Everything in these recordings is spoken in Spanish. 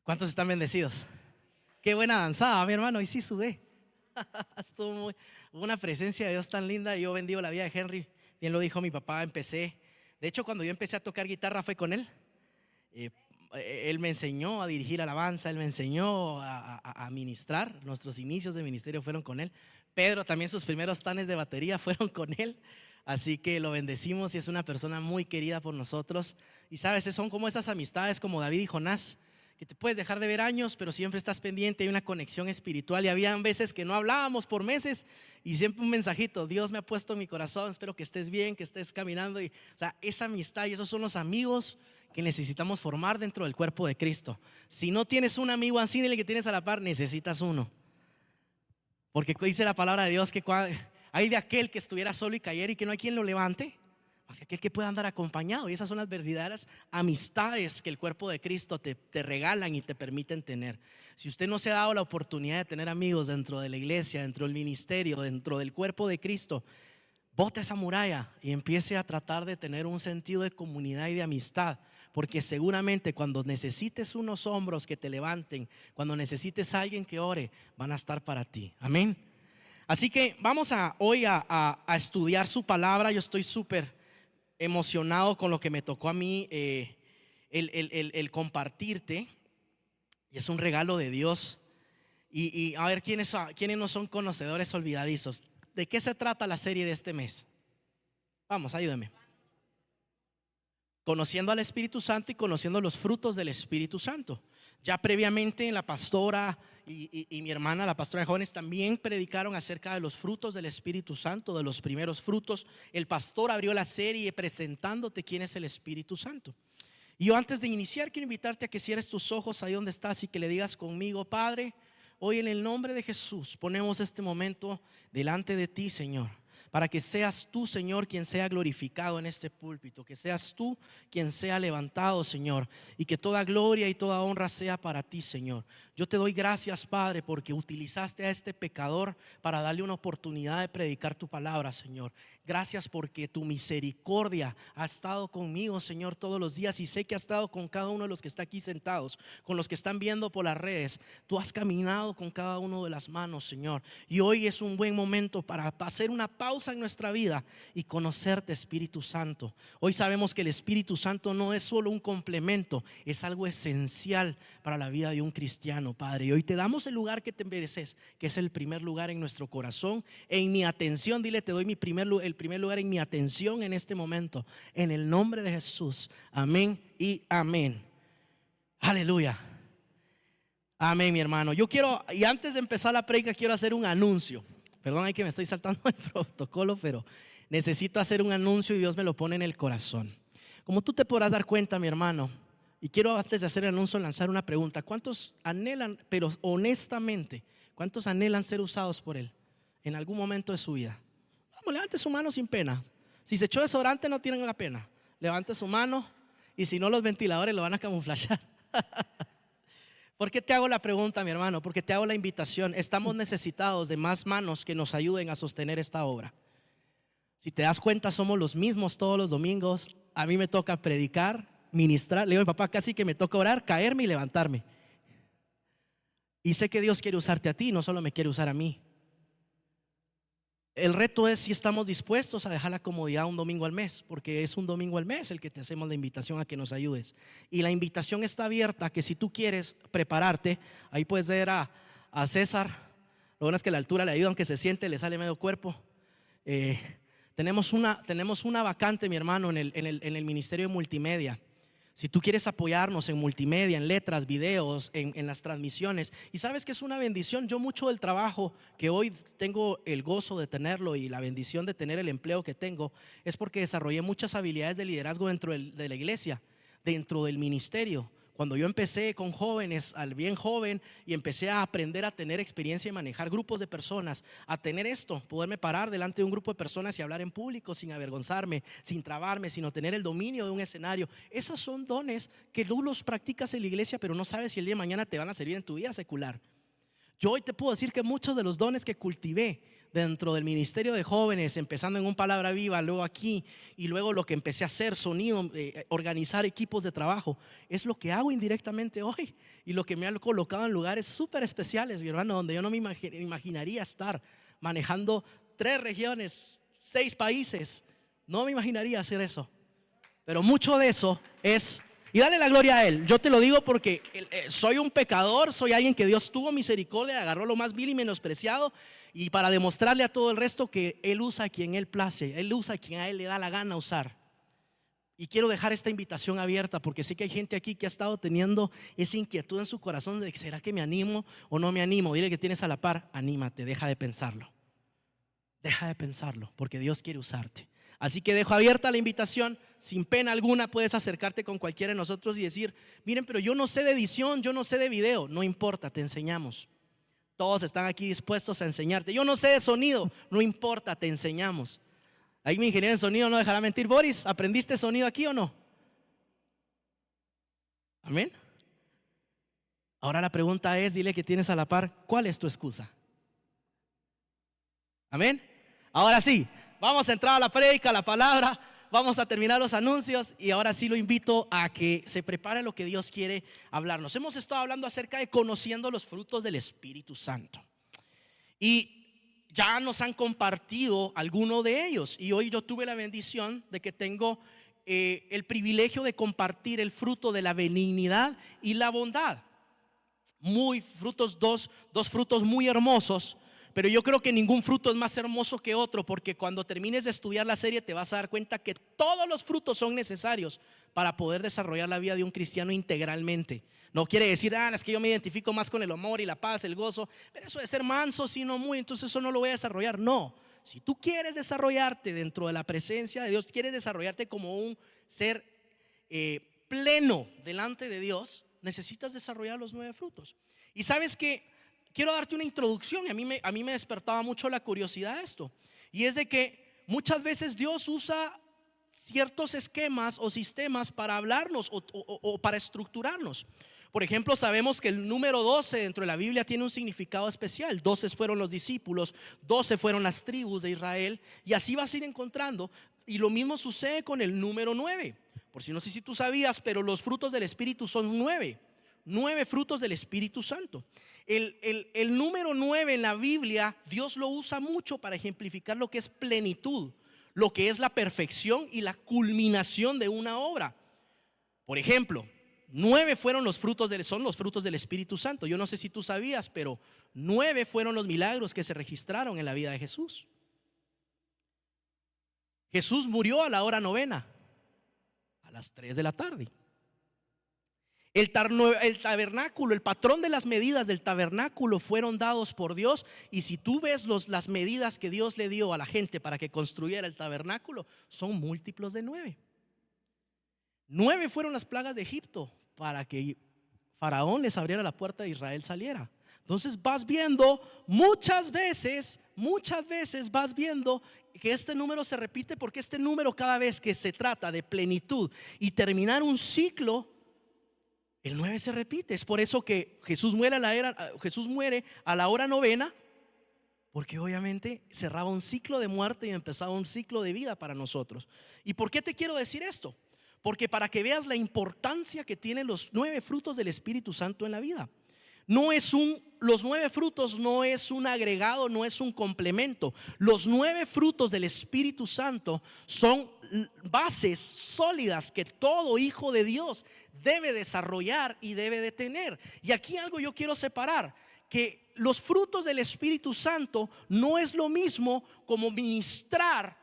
¿Cuántos están bendecidos? Qué buena danzada, mi hermano. Y sí sudé. Hubo una presencia de Dios tan linda. Y yo bendigo la vida de Henry. Bien lo dijo mi papá, empecé. De hecho, cuando yo empecé a tocar guitarra fue con él. Eh, Él me enseñó a dirigir alabanza, él me enseñó a ministrar. Nuestros inicios de ministerio fueron con él. Pedro también, sus primeros tanes de batería fueron con él. Así que lo bendecimos y es una persona muy querida por nosotros. Y sabes, son como esas amistades como David y Jonás, que te puedes dejar de ver años, pero siempre estás pendiente, hay una conexión espiritual. Y habían veces que no hablábamos por meses y siempre un mensajito: Dios me ha puesto en mi corazón, espero que estés bien, que estés caminando. O sea, esa amistad y esos son los amigos que necesitamos formar dentro del cuerpo de Cristo. Si no tienes un amigo así del que tienes a la par, necesitas uno. Porque dice la palabra de Dios que hay de aquel que estuviera solo y cayera y que no hay quien lo levante, más que aquel que pueda andar acompañado. Y esas son las verdaderas amistades que el cuerpo de Cristo te regalan y te permiten tener. Si usted no se ha dado la oportunidad de tener amigos dentro de la iglesia, dentro del ministerio, dentro del cuerpo de Cristo, bote esa muralla y empiece a tratar de tener un sentido de comunidad y de amistad. Porque seguramente cuando necesites unos hombros que te levanten, cuando necesites a alguien que ore, van a estar para ti. Amén. Así que vamos hoy a estudiar su palabra. Yo estoy súper emocionado con lo que me tocó a mí el compartirte. Y es un regalo de Dios. Y a ver, ¿quiénes no son conocedores olvidadizos? ¿De qué se trata la serie de este mes? Vamos, ayúdame. Conociendo al Espíritu Santo y conociendo los frutos del Espíritu Santo. Ya previamente la pastora y mi hermana, la pastora de jóvenes, también predicaron acerca de los frutos del Espíritu Santo, de los primeros frutos. El pastor abrió la serie presentándote quién es el Espíritu Santo. Y yo, antes de iniciar, quiero invitarte a que cierres tus ojos ahí donde estás y que le digas conmigo: Padre, hoy en el nombre de Jesús ponemos este momento delante de ti, Señor, para que seas tú, Señor, quien sea glorificado en este púlpito, que seas tú quien sea levantado, Señor, y que toda gloria y toda honra sea para ti, Señor. Yo te doy gracias, Padre, porque utilizaste a este pecador para darle una oportunidad de predicar tu palabra, Señor. Gracias porque tu misericordia ha estado conmigo, Señor, todos los días, y sé que ha estado con cada uno de los que está aquí sentados, con los que están viendo por las redes. Tú has caminado con cada uno de las manos, Señor, y hoy es un buen momento para hacer una pausa en nuestra vida y conocerte, Espíritu Santo. Hoy sabemos que el Espíritu Santo no es solo un complemento, es algo esencial para la vida de un cristiano, Padre. Y hoy te damos el lugar que te mereces, que es el primer lugar en nuestro corazón, en mi atención. Dile: te doy el primer lugar en mi atención en este momento, en el nombre de Jesús. Amén y amén. Aleluya. Amén, mi hermano. Yo quiero, y antes de empezar la prédica, quiero hacer un anuncio. Perdón, que me estoy saltando el protocolo, pero necesito hacer un anuncio y Dios me lo pone en el corazón. Como tú te podrás dar cuenta, mi hermano, y quiero, antes de hacer el anuncio, lanzar una pregunta: ¿cuántos anhelan, pero honestamente, cuántos anhelan ser usados por Él en algún momento de su vida? Vamos, levante su mano sin pena. Si se echó desodorante, no tienen la pena. Levante su mano, y si no, los ventiladores lo van a camuflajear. ¿Por qué te hago la pregunta, mi hermano? Porque te hago la invitación. Estamos necesitados de más manos que nos ayuden a sostener esta obra. Si te das cuenta, somos los mismos todos los domingos. A mí me toca predicar, ministrar. Le digo a mi papá, casi que me toca orar, caerme y levantarme. Y sé que Dios quiere usarte a ti, no solo me quiere usar a mí. El reto es si estamos dispuestos a dejar la comodidad un domingo al mes, porque es un domingo al mes el que te hacemos la invitación a que nos ayudes. Y la invitación está abierta, que si tú quieres prepararte, ahí puedes ver a César. Lo bueno es que la altura le ayuda, aunque se siente, le sale medio cuerpo. Tenemos una vacante, mi hermano, en el ministerio de multimedia. Si tú quieres apoyarnos en multimedia, en letras, videos, en las transmisiones, y sabes que es una bendición. Yo, mucho del trabajo que hoy tengo el gozo de tenerlo y la bendición de tener el empleo que tengo, es porque desarrollé muchas habilidades de liderazgo dentro de la iglesia, dentro del ministerio. Cuando yo empecé con jóvenes, al bien joven, y empecé a aprender a tener experiencia en manejar grupos de personas, a tener poderme parar delante de un grupo de personas y hablar en público sin avergonzarme, sin trabarme, sino tener el dominio de un escenario. Esos son dones que tú los practicas en la iglesia, pero no sabes si el día de mañana te van a servir en tu vida secular. Yo hoy te puedo decir que muchos de los dones que cultivé dentro del ministerio de jóvenes, empezando en un Palabra Viva, luego aquí, y luego lo que empecé a hacer, sonido, organizar equipos de trabajo, es lo que hago indirectamente hoy, y lo que me ha colocado en lugares súper especiales, mi hermano, donde yo no me imaginaría estar manejando 3 regiones, 6 países. No me imaginaría hacer eso. Pero mucho de eso es, y dale la gloria a Él. Yo te lo digo porque soy un pecador, soy alguien que Dios tuvo misericordia, agarró lo más vil y menospreciado, y para demostrarle a todo el resto que Él usa a quien Él place, Él usa a quien a Él le da la gana usar. Y quiero dejar esta invitación abierta porque sé que hay gente aquí que ha estado teniendo esa inquietud en su corazón de ¿será que me animo o no me animo? Dile que tienes a la par, anímate, deja de pensarlo. Deja de pensarlo porque Dios quiere usarte. Así que dejo abierta la invitación, sin pena alguna puedes acercarte con cualquiera de nosotros y decir, miren, pero yo no sé de edición, yo no sé de video, no importa, te enseñamos. Todos están aquí dispuestos a enseñarte. Yo no sé de sonido, no importa, te enseñamos. Ahí mi ingeniero en sonido no dejará mentir. Boris, ¿aprendiste sonido aquí o no? Amén. Ahora la pregunta es, dile que tienes a la par, ¿cuál es tu excusa? Amén. Ahora sí, vamos a entrar a la prédica, a la palabra, vamos a terminar los anuncios y ahora sí lo invito a que se prepare lo que Dios quiere hablarnos. Hemos estado hablando acerca de conociendo los frutos del Espíritu Santo y ya nos han compartido algunos de ellos, y hoy yo tuve la bendición de que tengo el privilegio de compartir el fruto de la benignidad y la bondad. Dos frutos muy hermosos. Pero yo creo que ningún fruto es más hermoso que otro, porque cuando termines de estudiar la serie te vas a dar cuenta que todos los frutos son necesarios para poder desarrollar la vida de un cristiano integralmente. No quiere decir, es que yo me identifico más con el amor y la paz, el gozo, pero eso de ser manso, sino muy, entonces eso no lo voy a desarrollar. No, si tú quieres desarrollarte dentro de la presencia de Dios, quieres desarrollarte como un ser pleno delante de Dios, necesitas desarrollar los 9 frutos. Y sabes que quiero darte una introducción. A mí me despertaba mucho la curiosidad de esto, y es de que muchas veces Dios usa ciertos esquemas o sistemas para hablarnos o para estructurarnos. Por ejemplo, sabemos que el número 12 dentro de la Biblia tiene un significado especial. 12 fueron los discípulos, 12 fueron las tribus de Israel, y así vas a ir encontrando. Y lo mismo sucede con el número 9. Por si no sé si tú sabías, pero los frutos del Espíritu son 9 frutos del Espíritu Santo. El número 9 en la Biblia, Dios lo usa mucho para ejemplificar lo que es plenitud, lo que es la perfección y la culminación de una obra. Por ejemplo, 9 son los frutos del Espíritu Santo. Yo no sé si tú sabías, pero 9 fueron los milagros que se registraron en la vida de Jesús. Jesús murió a la hora 9, a las 3 de la tarde. El tabernáculo, el patrón de las medidas del tabernáculo fueron dados por Dios. Y si tú ves las medidas que Dios le dio a la gente para que construyera el tabernáculo, son múltiplos de 9. 9 fueron las plagas de Egipto para que Faraón les abriera la puerta de Israel saliera. Entonces vas viendo muchas veces vas viendo que este número se repite, porque este número, cada vez que se trata de plenitud y terminar un ciclo, el 9 se repite. Es por eso que Jesús muere a la hora 9, porque obviamente cerraba un ciclo de muerte y empezaba un ciclo de vida para nosotros. ¿Y por qué te quiero decir esto? Porque para que veas la importancia que tienen los 9 frutos del Espíritu Santo en la vida. Los 9 frutos no es un agregado, no es un complemento. Los 9 frutos del Espíritu Santo son bases sólidas que todo hijo de Dios debe desarrollar y debe de tener. Y aquí algo yo quiero separar, que los frutos del Espíritu Santo no es lo mismo como ministrar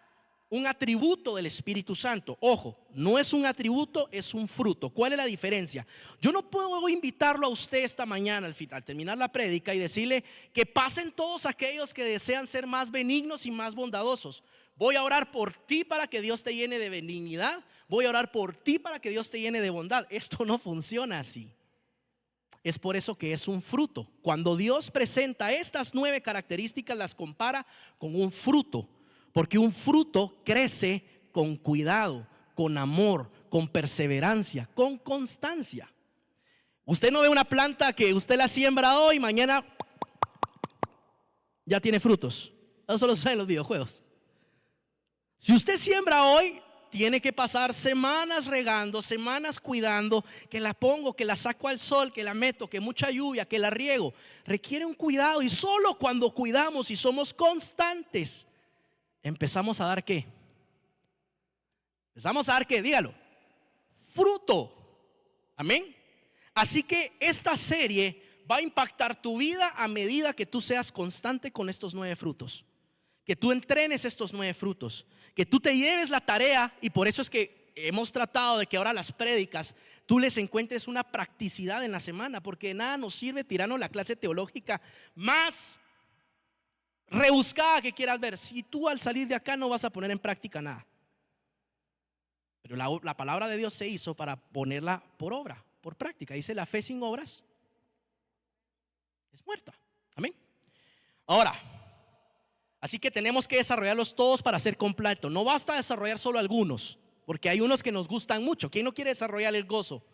un atributo del Espíritu Santo. Ojo, no es un atributo, es un fruto. ¿Cuál es la diferencia? Yo no puedo invitarlo a usted esta mañana al terminar la prédica y decirle que pasen todos aquellos que desean ser más benignos y más bondadosos. Voy a orar por ti para que Dios te llene de benignidad. Voy a orar por ti para que Dios te llene de bondad. Esto no funciona así. Es por eso que es un fruto. Cuando Dios presenta estas 9 características, las compara con un fruto. Porque un fruto crece con cuidado, con amor, con perseverancia, con constancia. Usted no ve una planta que usted la siembra hoy, mañana ya tiene frutos. Eso solo sucede en los videojuegos. Si usted siembra hoy, tiene que pasar semanas regando, semanas cuidando, que la pongo, que la saco al sol, que la meto, que mucha lluvia, que la riego. Requiere un cuidado, y solo cuando cuidamos y somos constantes, empezamos a dar ¿qué? Empezamos a dar ¿qué? Dígalo. Fruto. Amén. Así que esta serie va a impactar tu vida a medida que tú seas constante con estos 9 frutos. Que tú entrenes estos 9 frutos, que tú te lleves la tarea. Y por eso es que hemos tratado de que ahora las prédicas tú les encuentres una practicidad en la semana, porque de nada nos sirve tirarnos la clase teológica más rebuscada que quieras ver si tú al salir de acá no vas a poner en práctica nada. Pero la palabra de Dios se hizo para ponerla por obra, por práctica. Dice: la fe sin obras es muerta. Amén. Ahora, así que tenemos que desarrollarlos todos para ser completo. No basta desarrollar solo algunos, porque hay unos que nos gustan mucho. ¿Quién no quiere desarrollar el gozo?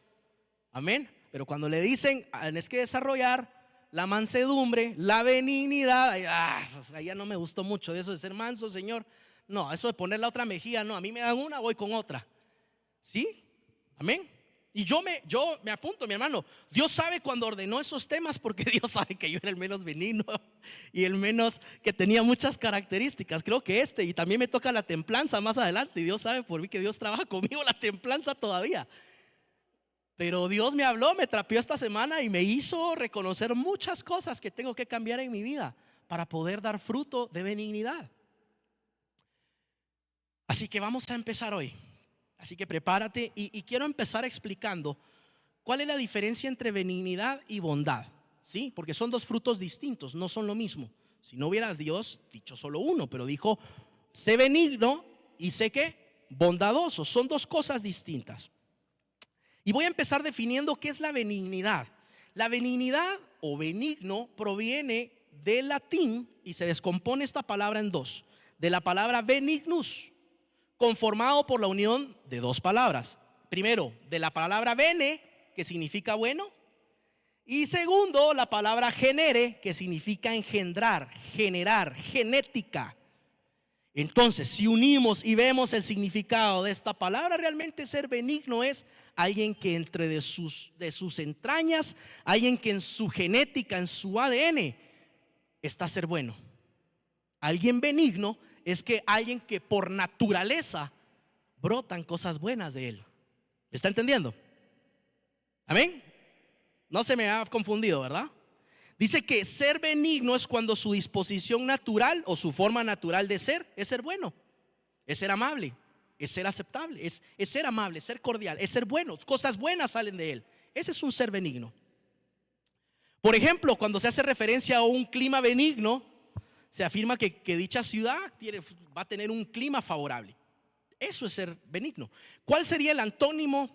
Amén. Pero cuando le dicen tienes que desarrollar la mansedumbre, la benignidad, ahí ya no me gustó mucho de eso de ser manso, Señor. No, eso de poner la otra mejilla, no. A mí me dan una, voy con otra. ¿Sí? Amén. Y yo me apunto, mi hermano. Dios sabe cuando ordenó esos temas, porque Dios sabe que yo era el menos benigno y el menos que tenía muchas características. Creo que y también me toca la templanza más adelante. Y Dios sabe por mí que Dios trabaja conmigo la templanza todavía. Pero Dios me habló, me trapió esta semana y me hizo reconocer muchas cosas que tengo que cambiar en mi vida para poder dar fruto de benignidad. Así que vamos a empezar hoy. Así que prepárate, y quiero empezar explicando cuál es la diferencia entre benignidad y bondad. ¿Sí? Porque son 2 frutos distintos, no son lo mismo. Si no hubiera Dios dicho solo uno, pero dijo: sé benigno y sé que bondadoso. Son 2 cosas distintas. Y voy a empezar definiendo qué es la benignidad. La benignidad o benigno proviene del latín y se descompone esta palabra en 2. De la palabra benignus, conformado por la unión de 2 palabras. Primero, de la palabra bene, que significa bueno, y segundo, la palabra genere, que significa engendrar, generar, genética. Entonces, si unimos y vemos el significado de esta palabra, realmente ser benigno es alguien que entre de sus entrañas, alguien que en su genética, en su ADN está ser bueno. Alguien benigno es que alguien que por naturaleza brotan cosas buenas de él. ¿Me está entendiendo? Amén. No se me ha confundido, ¿verdad? Dice que ser benigno es cuando su disposición natural o su forma natural de ser es ser bueno, es ser amable, es ser aceptable, es ser amable, es ser cordial, es ser bueno. Cosas buenas salen de él. Ese es un ser benigno. Por ejemplo, cuando se hace referencia a un clima benigno, se afirma que dicha ciudad va a tener un clima favorable. Eso es ser benigno. ¿Cuál sería el antónimo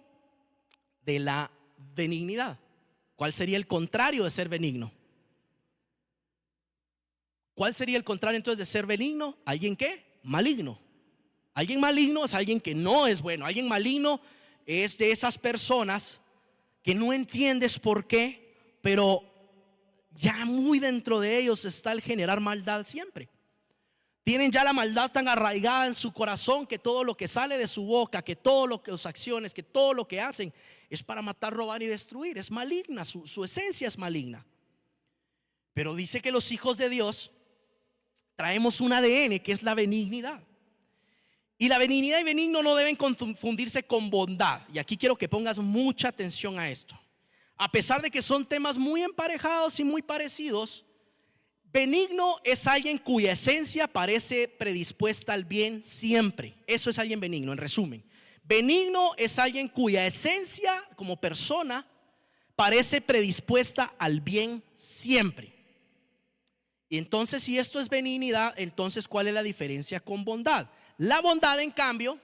de la benignidad? ¿Cuál sería el contrario de ser benigno? ¿Cuál sería el contrario entonces de ser benigno? ¿Alguien qué? Maligno. Alguien maligno es alguien que no es bueno. Alguien maligno es de esas personas que no entiendes por qué, pero ya muy dentro de ellos está el generar maldad siempre. Tienen ya la maldad tan arraigada en su corazón que todo lo que sale de su boca, que todo lo que sus acciones, que todo lo que hacen es para matar, robar y destruir. Es maligna, su esencia es maligna. Pero dice que los hijos de Dios traemos un ADN que es la benignidad. Y la benignidad y benigno no deben confundirse con bondad. Y aquí quiero que pongas mucha atención a esto. A pesar de que son temas muy emparejados y muy parecidos, benigno es alguien cuya esencia parece predispuesta al bien siempre. Eso es alguien benigno, en resumen. Benigno es alguien cuya esencia como persona parece predispuesta al bien siempre. Y entonces, si esto es benignidad, entonces ¿cuál es la diferencia con bondad? La bondad, en cambio,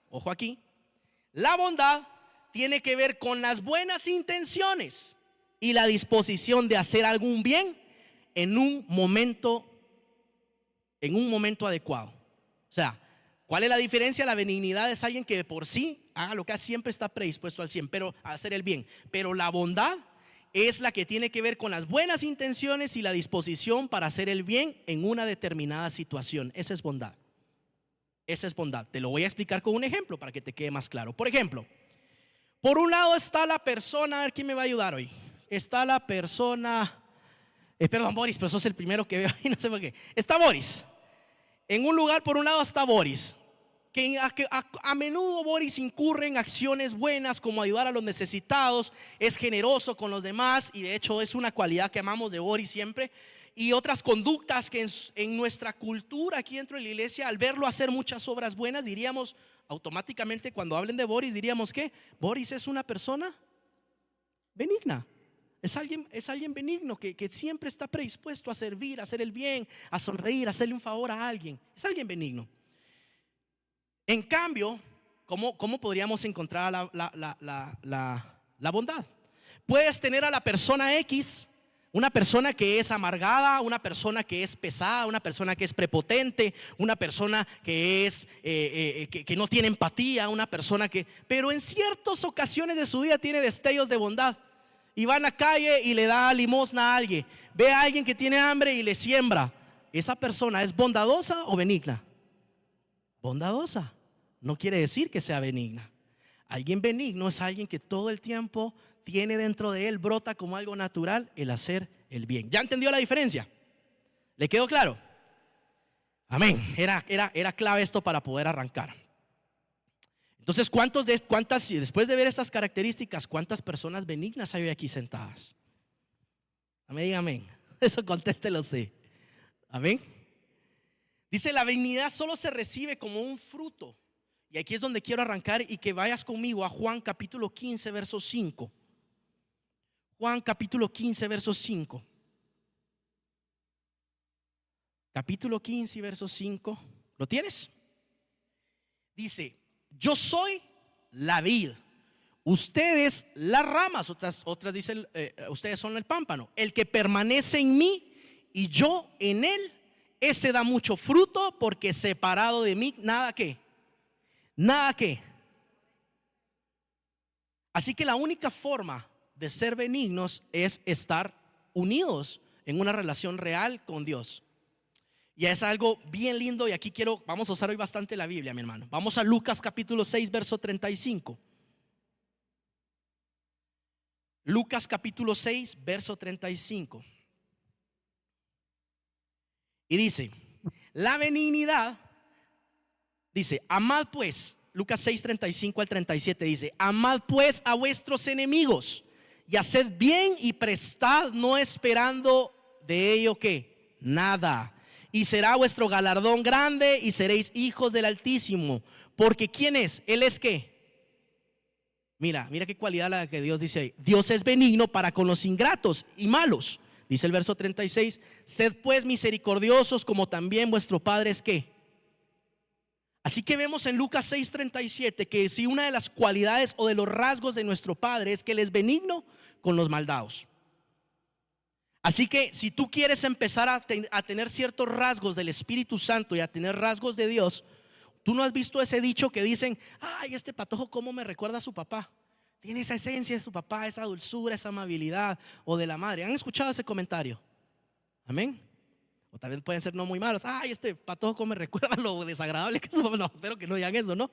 ojo aquí, la bondad tiene que ver con las buenas intenciones y la disposición de hacer algún bien en un momento adecuado. O sea, ¿cuál es la diferencia? La benignidad es alguien que de por sí haga lo que hace, siempre está predispuesto al 100, pero a hacer el bien. Pero la bondad es la que tiene que ver con las buenas intenciones y la disposición para hacer el bien en una determinada situación. Esa es bondad. Esa es bondad. Te lo voy a explicar con un ejemplo para que te quede más claro. Por ejemplo, por un lado está la persona, a ver quién me va a ayudar hoy. Está la persona, perdón, Boris, pero sos el primero que veo ahí, no sé por qué. Está Boris. En un lugar, por un lado está Boris, que a menudo Boris incurre en acciones buenas como ayudar a los necesitados, es generoso con los demás y de hecho es una cualidad que amamos de Boris siempre. Y otras conductas que en nuestra cultura aquí dentro de la iglesia, al verlo hacer muchas obras buenas, diríamos automáticamente, cuando hablen de Boris, diríamos que Boris es una persona benigna. Es alguien benigno que siempre está predispuesto a servir, a hacer el bien, a sonreír, a hacerle un favor a alguien. Es alguien benigno. En cambio, ¿cómo podríamos encontrar la bondad? Puedes tener a la persona X, una persona que es amargada, una persona que es pesada, una persona que es prepotente, una persona que es que no tiene empatía, una persona pero en ciertas ocasiones de su vida tiene destellos de bondad. Y va en la calle y le da limosna a alguien. Ve a alguien que tiene hambre y le siembra. ¿Esa persona es bondadosa o benigna? Bondadosa. No quiere decir que sea benigna. Alguien benigno es alguien que todo el tiempo tiene dentro de él, brota como algo natural el hacer el bien. ¿Ya entendió la diferencia? ¿Le quedó claro? Amén. Era clave esto para poder arrancar. Entonces, después de ver estas características, cuántas personas benignas hay hoy aquí sentadas? Amén, diga amén. Eso contéstelo usted. Amén. Dice, la benignidad solo se recibe como un fruto. Y aquí es donde quiero arrancar y que vayas conmigo a Juan capítulo 15, verso 5. Juan capítulo 15, verso 5. Capítulo 15, verso 5. ¿Lo tienes? Dice, yo soy la vid, ustedes las ramas. Otras dicen, ustedes son el pámpano. El que permanece en mí y yo en él, ese da mucho fruto, porque separado de mí, nada que. Así que la única forma de ser benignos es estar unidos en una relación real con Dios. Y es algo bien lindo y aquí vamos a usar hoy bastante la Biblia, mi hermano. Vamos a Lucas capítulo 6, verso 35. Lucas capítulo 6, verso 35. Y dice, la benignidad, dice, amad pues, Lucas 6, 35 al 37 dice, amad pues a vuestros enemigos y haced bien y prestad, no esperando de ello que nada. Y será vuestro galardón grande y seréis hijos del Altísimo. Porque ¿quién es? Él es ¿qué? Mira qué cualidad la que Dios dice ahí. Dios es benigno para con los ingratos y malos. Dice el verso 36, sed pues misericordiosos como también vuestro Padre es ¿qué? Así que vemos en Lucas 6:37 que si una de las cualidades o de los rasgos de nuestro Padre es que Él es benigno con los maldados. Así que si tú quieres empezar a tener ciertos rasgos del Espíritu Santo y a tener rasgos de Dios, tú no has visto ese dicho que dicen, ay, este patojo cómo me recuerda a su papá. Tiene esa esencia de su papá, esa dulzura, esa amabilidad, o de la madre. ¿Han escuchado ese comentario? Amén. O también pueden ser no muy malos. Ay, este patojo cómo me recuerda lo desagradable que es su papá. No, espero que no digan eso, ¿no?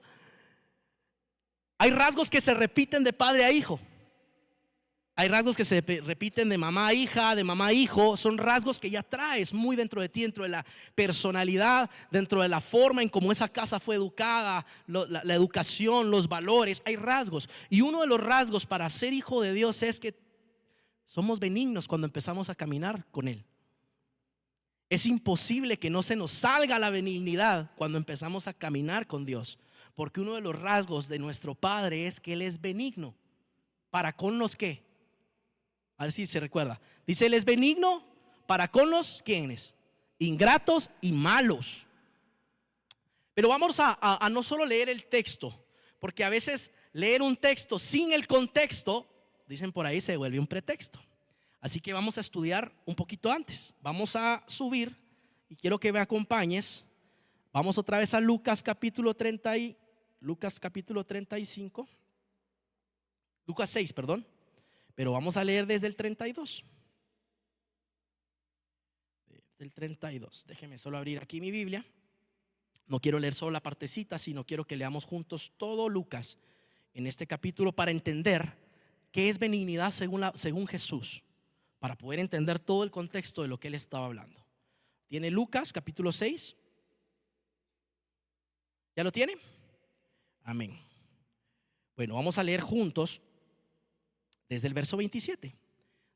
Hay rasgos que se repiten de padre a hijo. Hay rasgos que se repiten de mamá a hija, de mamá a hijo. Son rasgos que ya traes muy dentro de ti, dentro de la personalidad, dentro de la forma en cómo esa casa fue educada, la educación, los valores. Hay rasgos. Y uno de los rasgos para ser hijo de Dios es que somos benignos cuando empezamos a caminar con Él. Es imposible que no se nos salga la benignidad cuando empezamos a caminar con Dios. Porque uno de los rasgos de nuestro Padre es que Él es benigno. ¿Para con los qué? A ver si se recuerda. Dice, Él es benigno para con los ¿quiénes? Ingratos y malos. Pero vamos a no solo leer el texto, porque a veces leer un texto sin el contexto, dicen por ahí, se vuelve un pretexto. Así que vamos a estudiar un poquito antes. Vamos a subir y quiero que me acompañes. Vamos otra vez a Lucas capítulo 35. Lucas 6, perdón. pero vamos a leer desde el 32. Del 32, déjeme solo abrir aquí mi Biblia. No quiero leer solo la partecita, sino quiero que leamos juntos todo Lucas en este capítulo para entender qué es benignidad según Jesús, para poder entender todo el contexto de lo que él estaba hablando. ¿Tiene Lucas capítulo 6? ¿Ya lo tiene? Amén. Bueno, vamos a leer juntos desde el verso 27.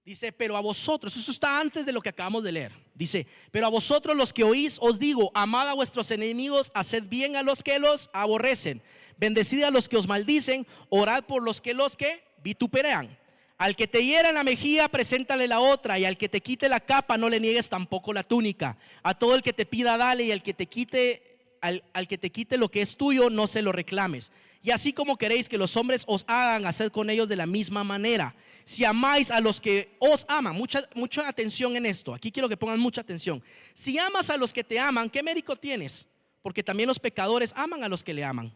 Dice, pero a vosotros, eso está antes de lo que acabamos de leer. Dice, pero a vosotros los que oís os digo, amad a vuestros enemigos, haced bien a los que los aborrecen, bendecid a los que os maldicen, orad por los que vituperan. Al que te hiera en la mejilla, preséntale la otra, y al que te quite la capa, no le niegues tampoco la túnica. A todo el que te pida, dale, y al que te quite lo que es tuyo, no se lo reclames. Y así como queréis que los hombres os hagan, haced con ellos de la misma manera. Si amáis a los que os aman, mucha atención en esto, aquí quiero que pongan mucha atención. Si amas a los que te aman, ¿qué mérito tienes? Porque también los pecadores aman a los que le aman.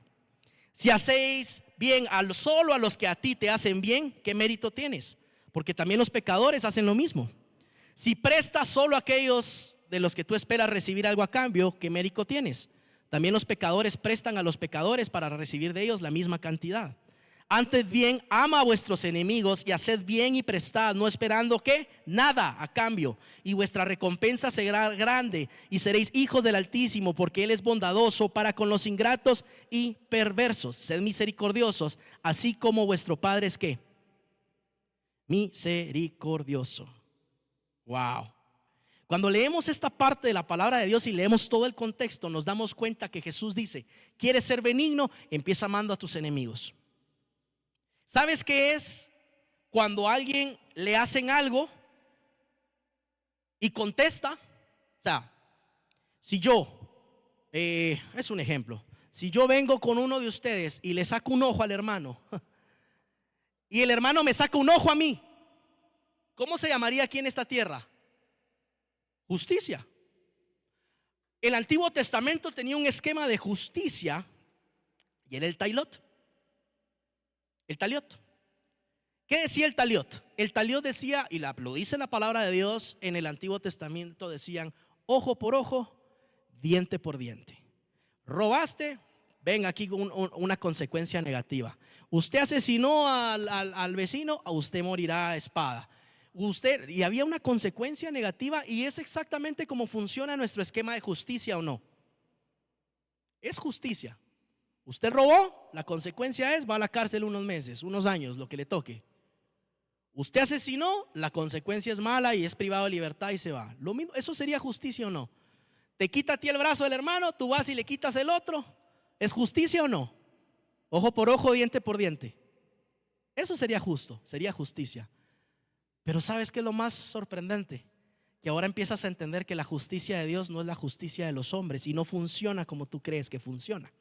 Si hacéis bien solo a los que a ti te hacen bien, ¿qué mérito tienes? Porque también los pecadores hacen lo mismo. Si prestas solo a aquellos de los que tú esperas recibir algo a cambio, ¿qué mérito tienes? También los pecadores prestan a los pecadores para recibir de ellos la misma cantidad. Antes bien, ama a vuestros enemigos y haced bien y prestad, no esperando ¿qué? Nada a cambio, y vuestra recompensa será grande y seréis hijos del Altísimo, porque Él es bondadoso para con los ingratos y perversos. Sed misericordiosos, así como vuestro Padre es ¿qué? Misericordioso. Wow. Cuando leemos esta parte de la palabra de Dios y leemos todo el contexto, nos damos cuenta que Jesús dice, ¿quieres ser benigno? Empieza amando a tus enemigos. ¿Sabes qué es cuando a alguien le hacen algo y contesta? O sea, si yo, es un ejemplo, si yo vengo con uno de ustedes y le saco un ojo al hermano y el hermano me saca un ojo a mí, ¿cómo se llamaría aquí en esta tierra? Justicia. El Antiguo Testamento tenía un esquema de justicia y era el tailot. El taliot. ¿Qué decía el taliot? El taliot decía, y lo dice la palabra de Dios en el Antiguo Testamento, decían ojo por ojo, diente por diente. Robaste, ven aquí una consecuencia negativa. Usted asesinó al vecino, a usted morirá a espada. Y había una consecuencia negativa, y es exactamente como funciona nuestro esquema de justicia, ¿o no? Es justicia. Usted robó, la consecuencia es va a la cárcel unos meses, unos años, lo que le toque. Usted asesinó, la consecuencia es mala y es privado de libertad y se va. Lo mismo, ¿eso sería justicia o no? Te quita a ti el brazo del hermano, tú vas y le quitas el otro. ¿Es justicia o no? Ojo por ojo, diente por diente. Eso sería justo, sería justicia. Pero ¿sabes qué es lo más sorprendente? Que ahora empiezas a entender que la justicia de Dios no es la justicia de los hombres y no funciona como tú crees que funciona.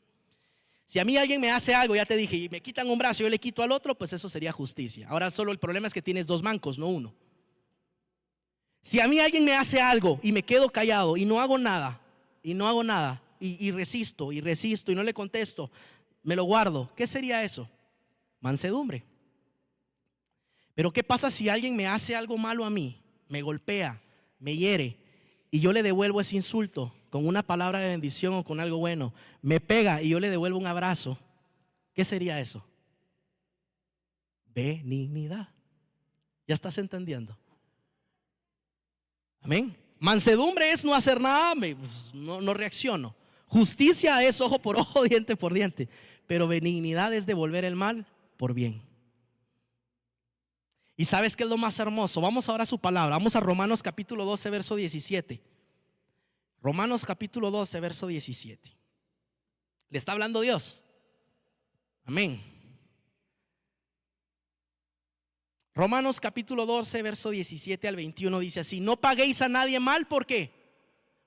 Si a mí alguien me hace algo, ya te dije, y me quitan un brazo y yo le quito al otro, pues eso sería justicia. Ahora solo el problema es que tienes dos mancos, no uno. Si a mí alguien me hace algo y me quedo callado y no hago nada, y resisto y no le contesto, me lo guardo, ¿qué sería eso? Mansedumbre. Pero ¿qué pasa si alguien me hace algo malo a mí, me golpea, me hiere, y yo le devuelvo ese insulto con una palabra de bendición o con algo bueno, me pega y yo le devuelvo un abrazo? ¿Qué sería eso? Benignidad. ¿Ya estás entendiendo? Amén. Mansedumbre es no hacer nada, no reacciono. Justicia es ojo por ojo, diente por diente. Pero benignidad es devolver el mal por bien. ¿Y sabes qué es lo más hermoso? Vamos ahora a su palabra. Vamos a Romanos capítulo 12, verso 17. Romanos capítulo 12, verso 17. Le está hablando Dios. Amén. Romanos capítulo 12, verso 17 al 21 dice así: no paguéis a nadie mal, ¿por qué?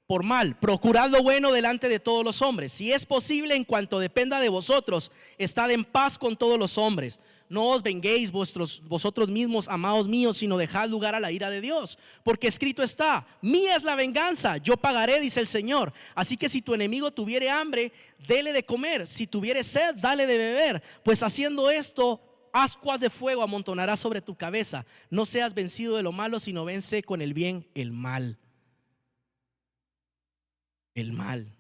Por mal, procurad lo bueno delante de todos los hombres. Si es posible, en cuanto dependa de vosotros, estad en paz con todos los hombres. No os venguéis vosotros mismos, amados míos, sino dejad lugar a la ira de Dios. Porque escrito está: mía es la venganza, yo pagaré, dice el Señor. Así que si tu enemigo tuviere hambre, dele de comer. Si tuviere sed, dale de beber. Pues haciendo esto, ascuas de fuego amontonará sobre tu cabeza. No seas vencido de lo malo, sino vence con el bien el mal. El mal.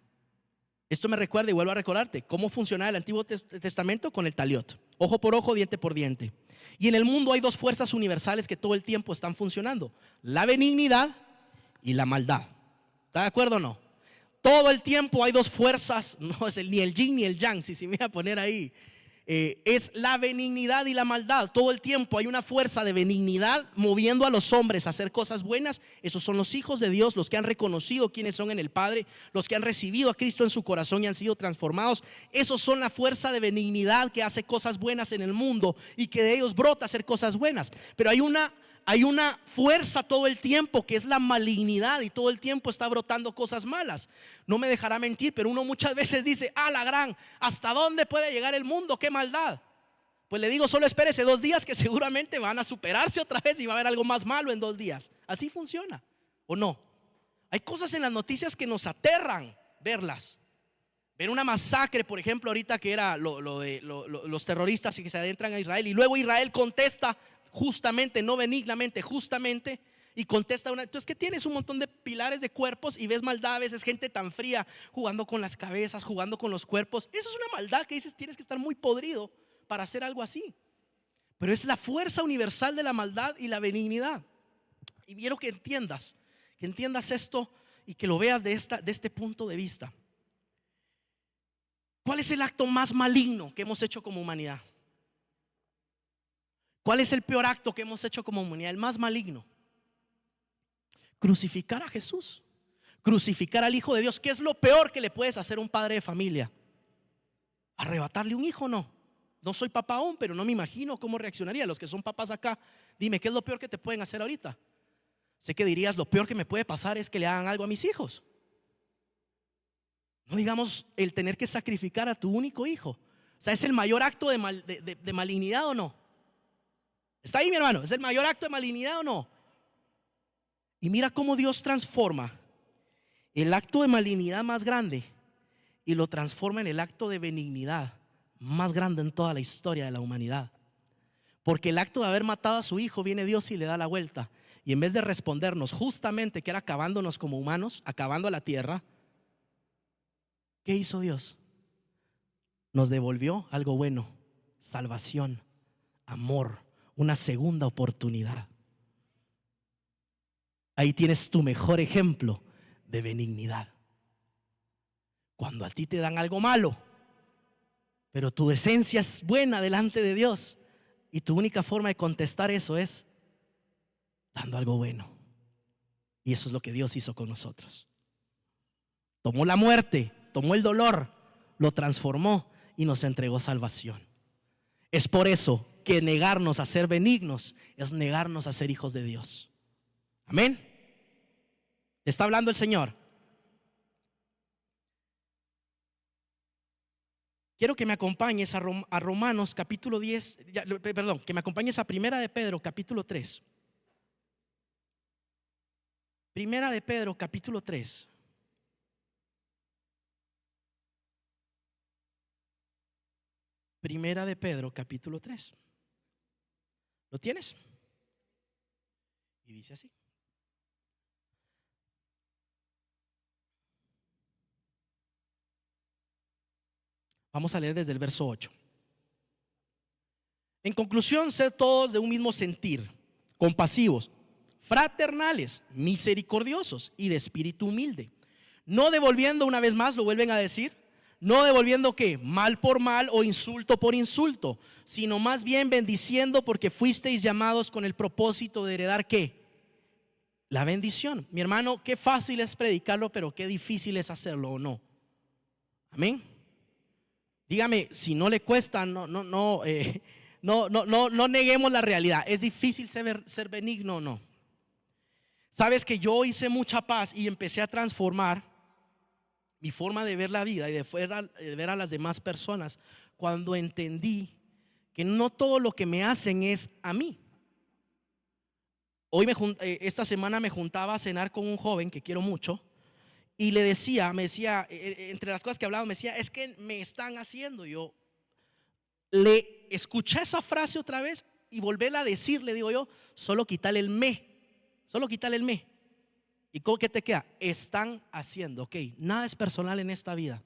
Esto me recuerda, y vuelvo a recordarte, cómo funcionaba el Antiguo Testamento con el taliot: ojo por ojo, diente por diente. Y en el mundo hay dos fuerzas universales que todo el tiempo están funcionando: la benignidad y la maldad. ¿Está de acuerdo o no? Todo el tiempo hay dos fuerzas, no es ni el yin ni el yang, si me voy a poner ahí. Es la benignidad y la maldad. Todo el tiempo hay una fuerza de benignidad moviendo a los hombres a hacer cosas buenas. Esos son los hijos de Dios, los que han reconocido quiénes son en el Padre, los que han recibido a Cristo en su corazón y han sido transformados. Esos son la fuerza de benignidad que hace cosas buenas en el mundo y que de ellos brota hacer cosas buenas. Pero hay una fuerza todo el tiempo que es la malignidad, y todo el tiempo está brotando cosas malas. No me dejará mentir, pero uno muchas veces dice: la gran, ¿hasta dónde puede llegar el mundo? ¡Qué maldad! Pues le digo, solo espérese 2 días, que seguramente van a superarse otra vez y va a haber algo más malo en 2 días. Así funciona, ¿o no? Hay cosas en las noticias que nos aterran verlas. Ver una masacre, por ejemplo, ahorita que era los terroristas y que se adentran a Israel, y luego Israel contesta justamente, no benignamente, justamente, y contesta entonces, ¿qué tienes? Un montón de pilares de cuerpos y ves maldad a veces, gente tan fría jugando con las cabezas, jugando con los cuerpos. Eso es una maldad que dices, tienes que estar muy podrido para hacer algo así. Pero es la fuerza universal de la maldad y la benignidad. Y quiero que entiendas esto y que lo veas de este punto de vista. ¿Cuál es el acto más maligno que hemos hecho como humanidad? ¿Cuál es el peor acto que hemos hecho como humanidad? El más maligno: crucificar a Jesús, crucificar al Hijo de Dios. ¿Qué es lo peor que le puedes hacer a un padre de familia? ¿Arrebatarle un hijo? No soy papá aún, pero no me imagino cómo reaccionaría. Los que son papás acá, dime, ¿qué es lo peor que te pueden hacer ahorita? Sé que dirías: lo peor que me puede pasar es que le hagan algo a mis hijos. No digamos el tener que sacrificar a tu único hijo. O sea, ¿es el mayor acto de malignidad o no? ¿Está ahí, mi hermano? ¿Es el mayor acto de malignidad o no? Y mira cómo Dios transforma el acto de malignidad más grande y lo transforma en el acto de benignidad más grande en toda la historia de la humanidad. Porque el acto de haber matado a su hijo, viene Dios y le da la vuelta, y en vez de respondernos justamente que era acabándonos como humanos, acabando a la tierra, ¿qué hizo Dios? Nos devolvió algo bueno: salvación, amor, una segunda oportunidad. Ahí tienes tu mejor ejemplo de benignidad. Cuando a ti te dan algo malo, pero tu esencia es buena delante de Dios, y tu única forma de contestar eso es dando algo bueno. Y eso es lo que Dios hizo con nosotros. Tomó la muerte, tomó el dolor, lo transformó y nos entregó salvación. Es por eso que negarnos a ser benignos es negarnos a ser hijos de Dios. Amén. ¿Está hablando el Señor? Quiero que me acompañes a Romanos capítulo 10, que me acompañes a Primera de Pedro capítulo 3. Primera de Pedro capítulo 3. Primera de Pedro capítulo 3. ¿Lo tienes? Y dice así: vamos a leer desde el verso 8. En conclusión, sed todos de un mismo sentir, compasivos, fraternales, misericordiosos y de espíritu humilde, no devolviendo, una vez más lo vuelven a decir, no devolviendo ¿qué? Mal por mal o insulto por insulto, sino más bien bendiciendo, porque fuisteis llamados con el propósito de heredar ¿qué? La bendición. Mi hermano, qué fácil es predicarlo, pero qué difícil es hacerlo, ¿o no? Amén. Dígame, si no le cuesta, no neguemos la realidad. ¿Es difícil ser benigno o no? Sabes que yo hice mucha paz y empecé a transformar mi forma de ver la vida y de ver a las demás personas cuando entendí que no todo lo que me hacen es a mí. Esta semana me juntaba a cenar con un joven que quiero mucho, y me decía, entre las cosas que hablaba, me decía: es que me están haciendo. Yo, le escuché esa frase otra vez y volverla a decir, le digo yo, solo quítale el me. Solo quítale el me. ¿Y cómo que te queda? Están haciendo, ok, nada es personal en esta vida.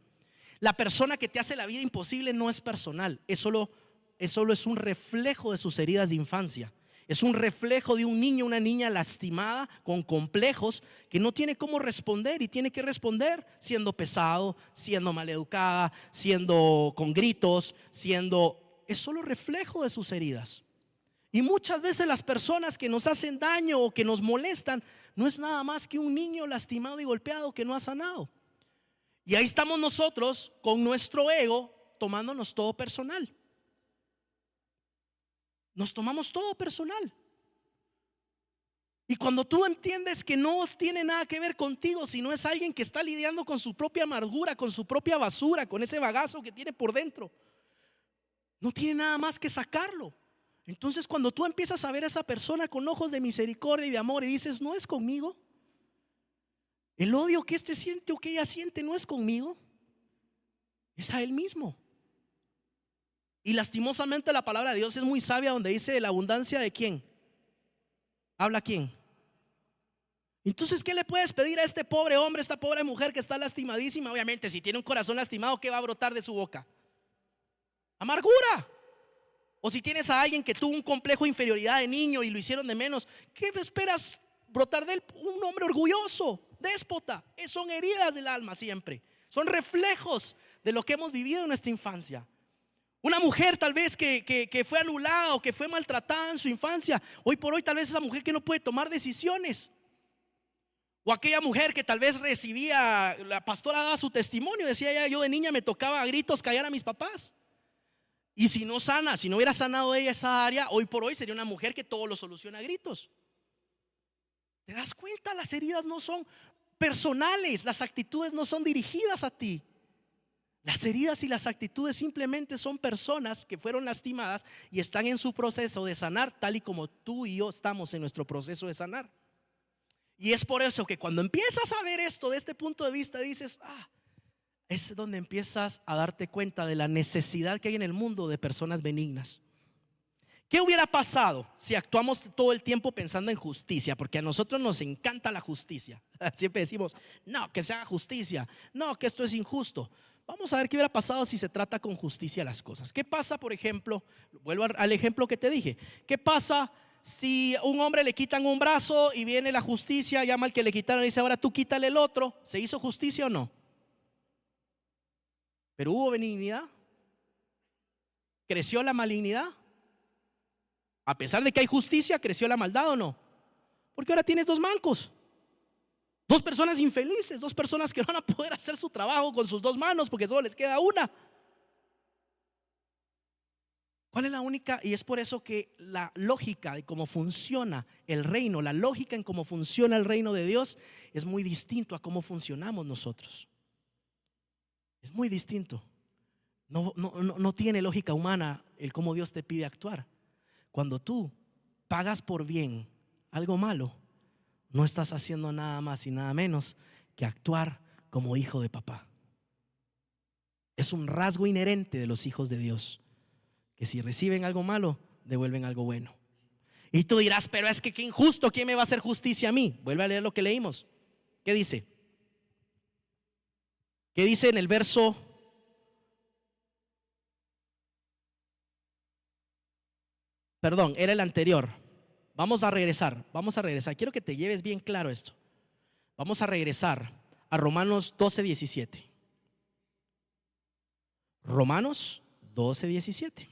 La persona que te hace la vida imposible no es personal, es solo es un reflejo de sus heridas de infancia. Es un reflejo de un niño, una niña lastimada, con complejos, que no tiene cómo responder y tiene que responder siendo pesado, siendo maleducada, siendo con gritos, es solo reflejo de sus heridas. Y muchas veces las personas que nos hacen daño o que nos molestan no es nada más que un niño lastimado y golpeado que no ha sanado. Y ahí estamos nosotros con nuestro ego tomándonos todo personal. Nos tomamos todo personal. Y cuando tú entiendes que no tiene nada que ver contigo, sino es alguien que está lidiando con su propia amargura, con su propia basura, con ese bagazo que tiene por dentro, no tiene nada más que sacarlo. Entonces cuando tú empiezas a ver a esa persona con ojos de misericordia y de amor y dices, no es conmigo, el odio que este siente o que ella siente no es conmigo, es a él mismo. Y lastimosamente la palabra de Dios es muy sabia, donde dice de la abundancia de quién habla quién. Entonces, ¿qué le puedes pedir a este pobre hombre, esta pobre mujer que está lastimadísima? Obviamente, si tiene un corazón lastimado, ¿qué va a brotar de su boca? Amargura. O si tienes a alguien que tuvo un complejo de inferioridad de niño y lo hicieron de menos, ¿qué esperas brotar de él? Un hombre orgulloso, déspota. Son heridas del alma siempre. Son reflejos de lo que hemos vivido en nuestra infancia. Una mujer tal vez que fue anulada o que fue maltratada en su infancia, hoy por hoy tal vez esa mujer que no puede tomar decisiones. O aquella mujer que tal vez recibía, la pastora daba su testimonio, decía ella, yo de niña me tocaba a gritos callar a mis papás. Y si no hubiera sanado ella esa área, hoy por hoy sería una mujer que todo lo soluciona a gritos. ¿Te das cuenta? Las heridas no son personales, las actitudes no son dirigidas a ti. Las heridas y las actitudes simplemente son personas que fueron lastimadas y están en su proceso de sanar, tal y como tú y yo estamos en nuestro proceso de sanar. Y es por eso que cuando empiezas a ver esto de este punto de vista, dices, es donde empiezas a darte cuenta de la necesidad que hay en el mundo de personas benignas. ¿Qué hubiera pasado si actuamos todo el tiempo pensando en justicia? Porque a nosotros nos encanta la justicia. Siempre decimos, no, que se haga justicia, no, que esto es injusto. Vamos a ver qué hubiera pasado si se trata con justicia las cosas. ¿Qué pasa, por ejemplo? Vuelvo al ejemplo que te dije. ¿Qué pasa si a un hombre le quitan un brazo y viene la justicia, llama al que le quitaron y dice, ahora tú quítale el otro? ¿Se hizo justicia o no? Pero hubo benignidad. ¿Creció la malignidad? A pesar de que hay justicia, ¿creció la maldad o no? Porque ahora tienes dos mancos. Dos personas infelices, dos personas que no van a poder hacer su trabajo con sus dos manos porque solo les queda una. ¿Cuál es la única? Y es por eso que la lógica de cómo funciona el reino, la lógica en cómo funciona el reino de Dios es muy distinto a cómo funcionamos nosotros. Es muy distinto. No tiene lógica humana el cómo Dios te pide actuar. Cuando tú pagas por bien algo malo, no estás haciendo nada más y nada menos que actuar como hijo de papá. Es un rasgo inherente de los hijos de Dios, que si reciben algo malo, devuelven algo bueno. Y tú dirás, pero es que qué injusto, ¿quién me va a hacer justicia a mí? Vuelve a leer lo que leímos. ¿Qué dice? ¿Qué dice en el verso? Perdón, era el anterior. Vamos a regresar. Quiero que te lleves bien claro esto. Vamos a regresar a Romanos 12:17. Romanos 12:17.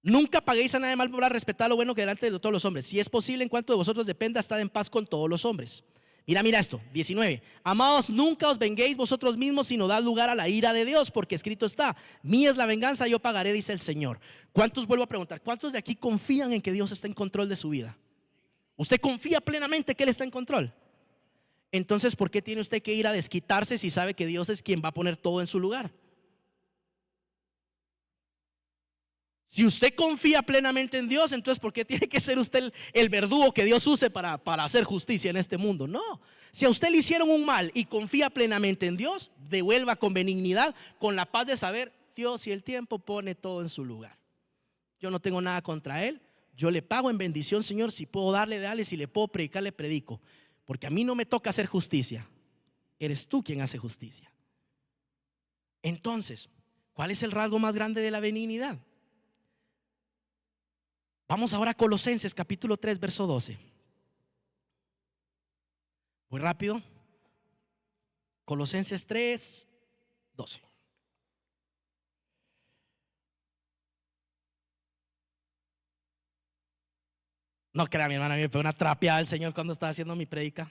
Nunca paguéis a nadie mal por respetar lo bueno que delante de todos los hombres. Si es posible, en cuanto de vosotros dependa, estad en paz con todos los hombres. Mira esto, 19. Amados, nunca os venguéis vosotros mismos, sino dad lugar a la ira de Dios, porque escrito está, mía es la venganza, yo pagaré, dice el Señor. ¿Cuántos, vuelvo a preguntar, cuántos de aquí confían en que Dios está en control de su vida? ¿Usted confía plenamente que Él está en control? Entonces, ¿por qué tiene usted que ir a desquitarse si sabe que Dios es quien va a poner todo en su lugar? Si usted confía plenamente en Dios, entonces ¿por qué tiene que ser usted el verdugo que Dios use para hacer justicia en este mundo? No. Si a usted le hicieron un mal y confía plenamente en Dios, devuelva con benignidad, con la paz de saber, Dios y el tiempo pone todo en su lugar. Yo no tengo nada contra Él. Yo le pago en bendición, Señor. Si puedo darle, dale. Si le puedo predicar, le predico. Porque a mí no me toca hacer justicia. Eres tú quien hace justicia. Entonces, ¿cuál es el rasgo más grande de la benignidad? Vamos ahora a Colosenses capítulo 3 verso 12. Muy rápido. Colosenses 3, 12. No crea, mi hermana, a mí me pegó una trapeada el Señor cuando estaba haciendo mi prédica.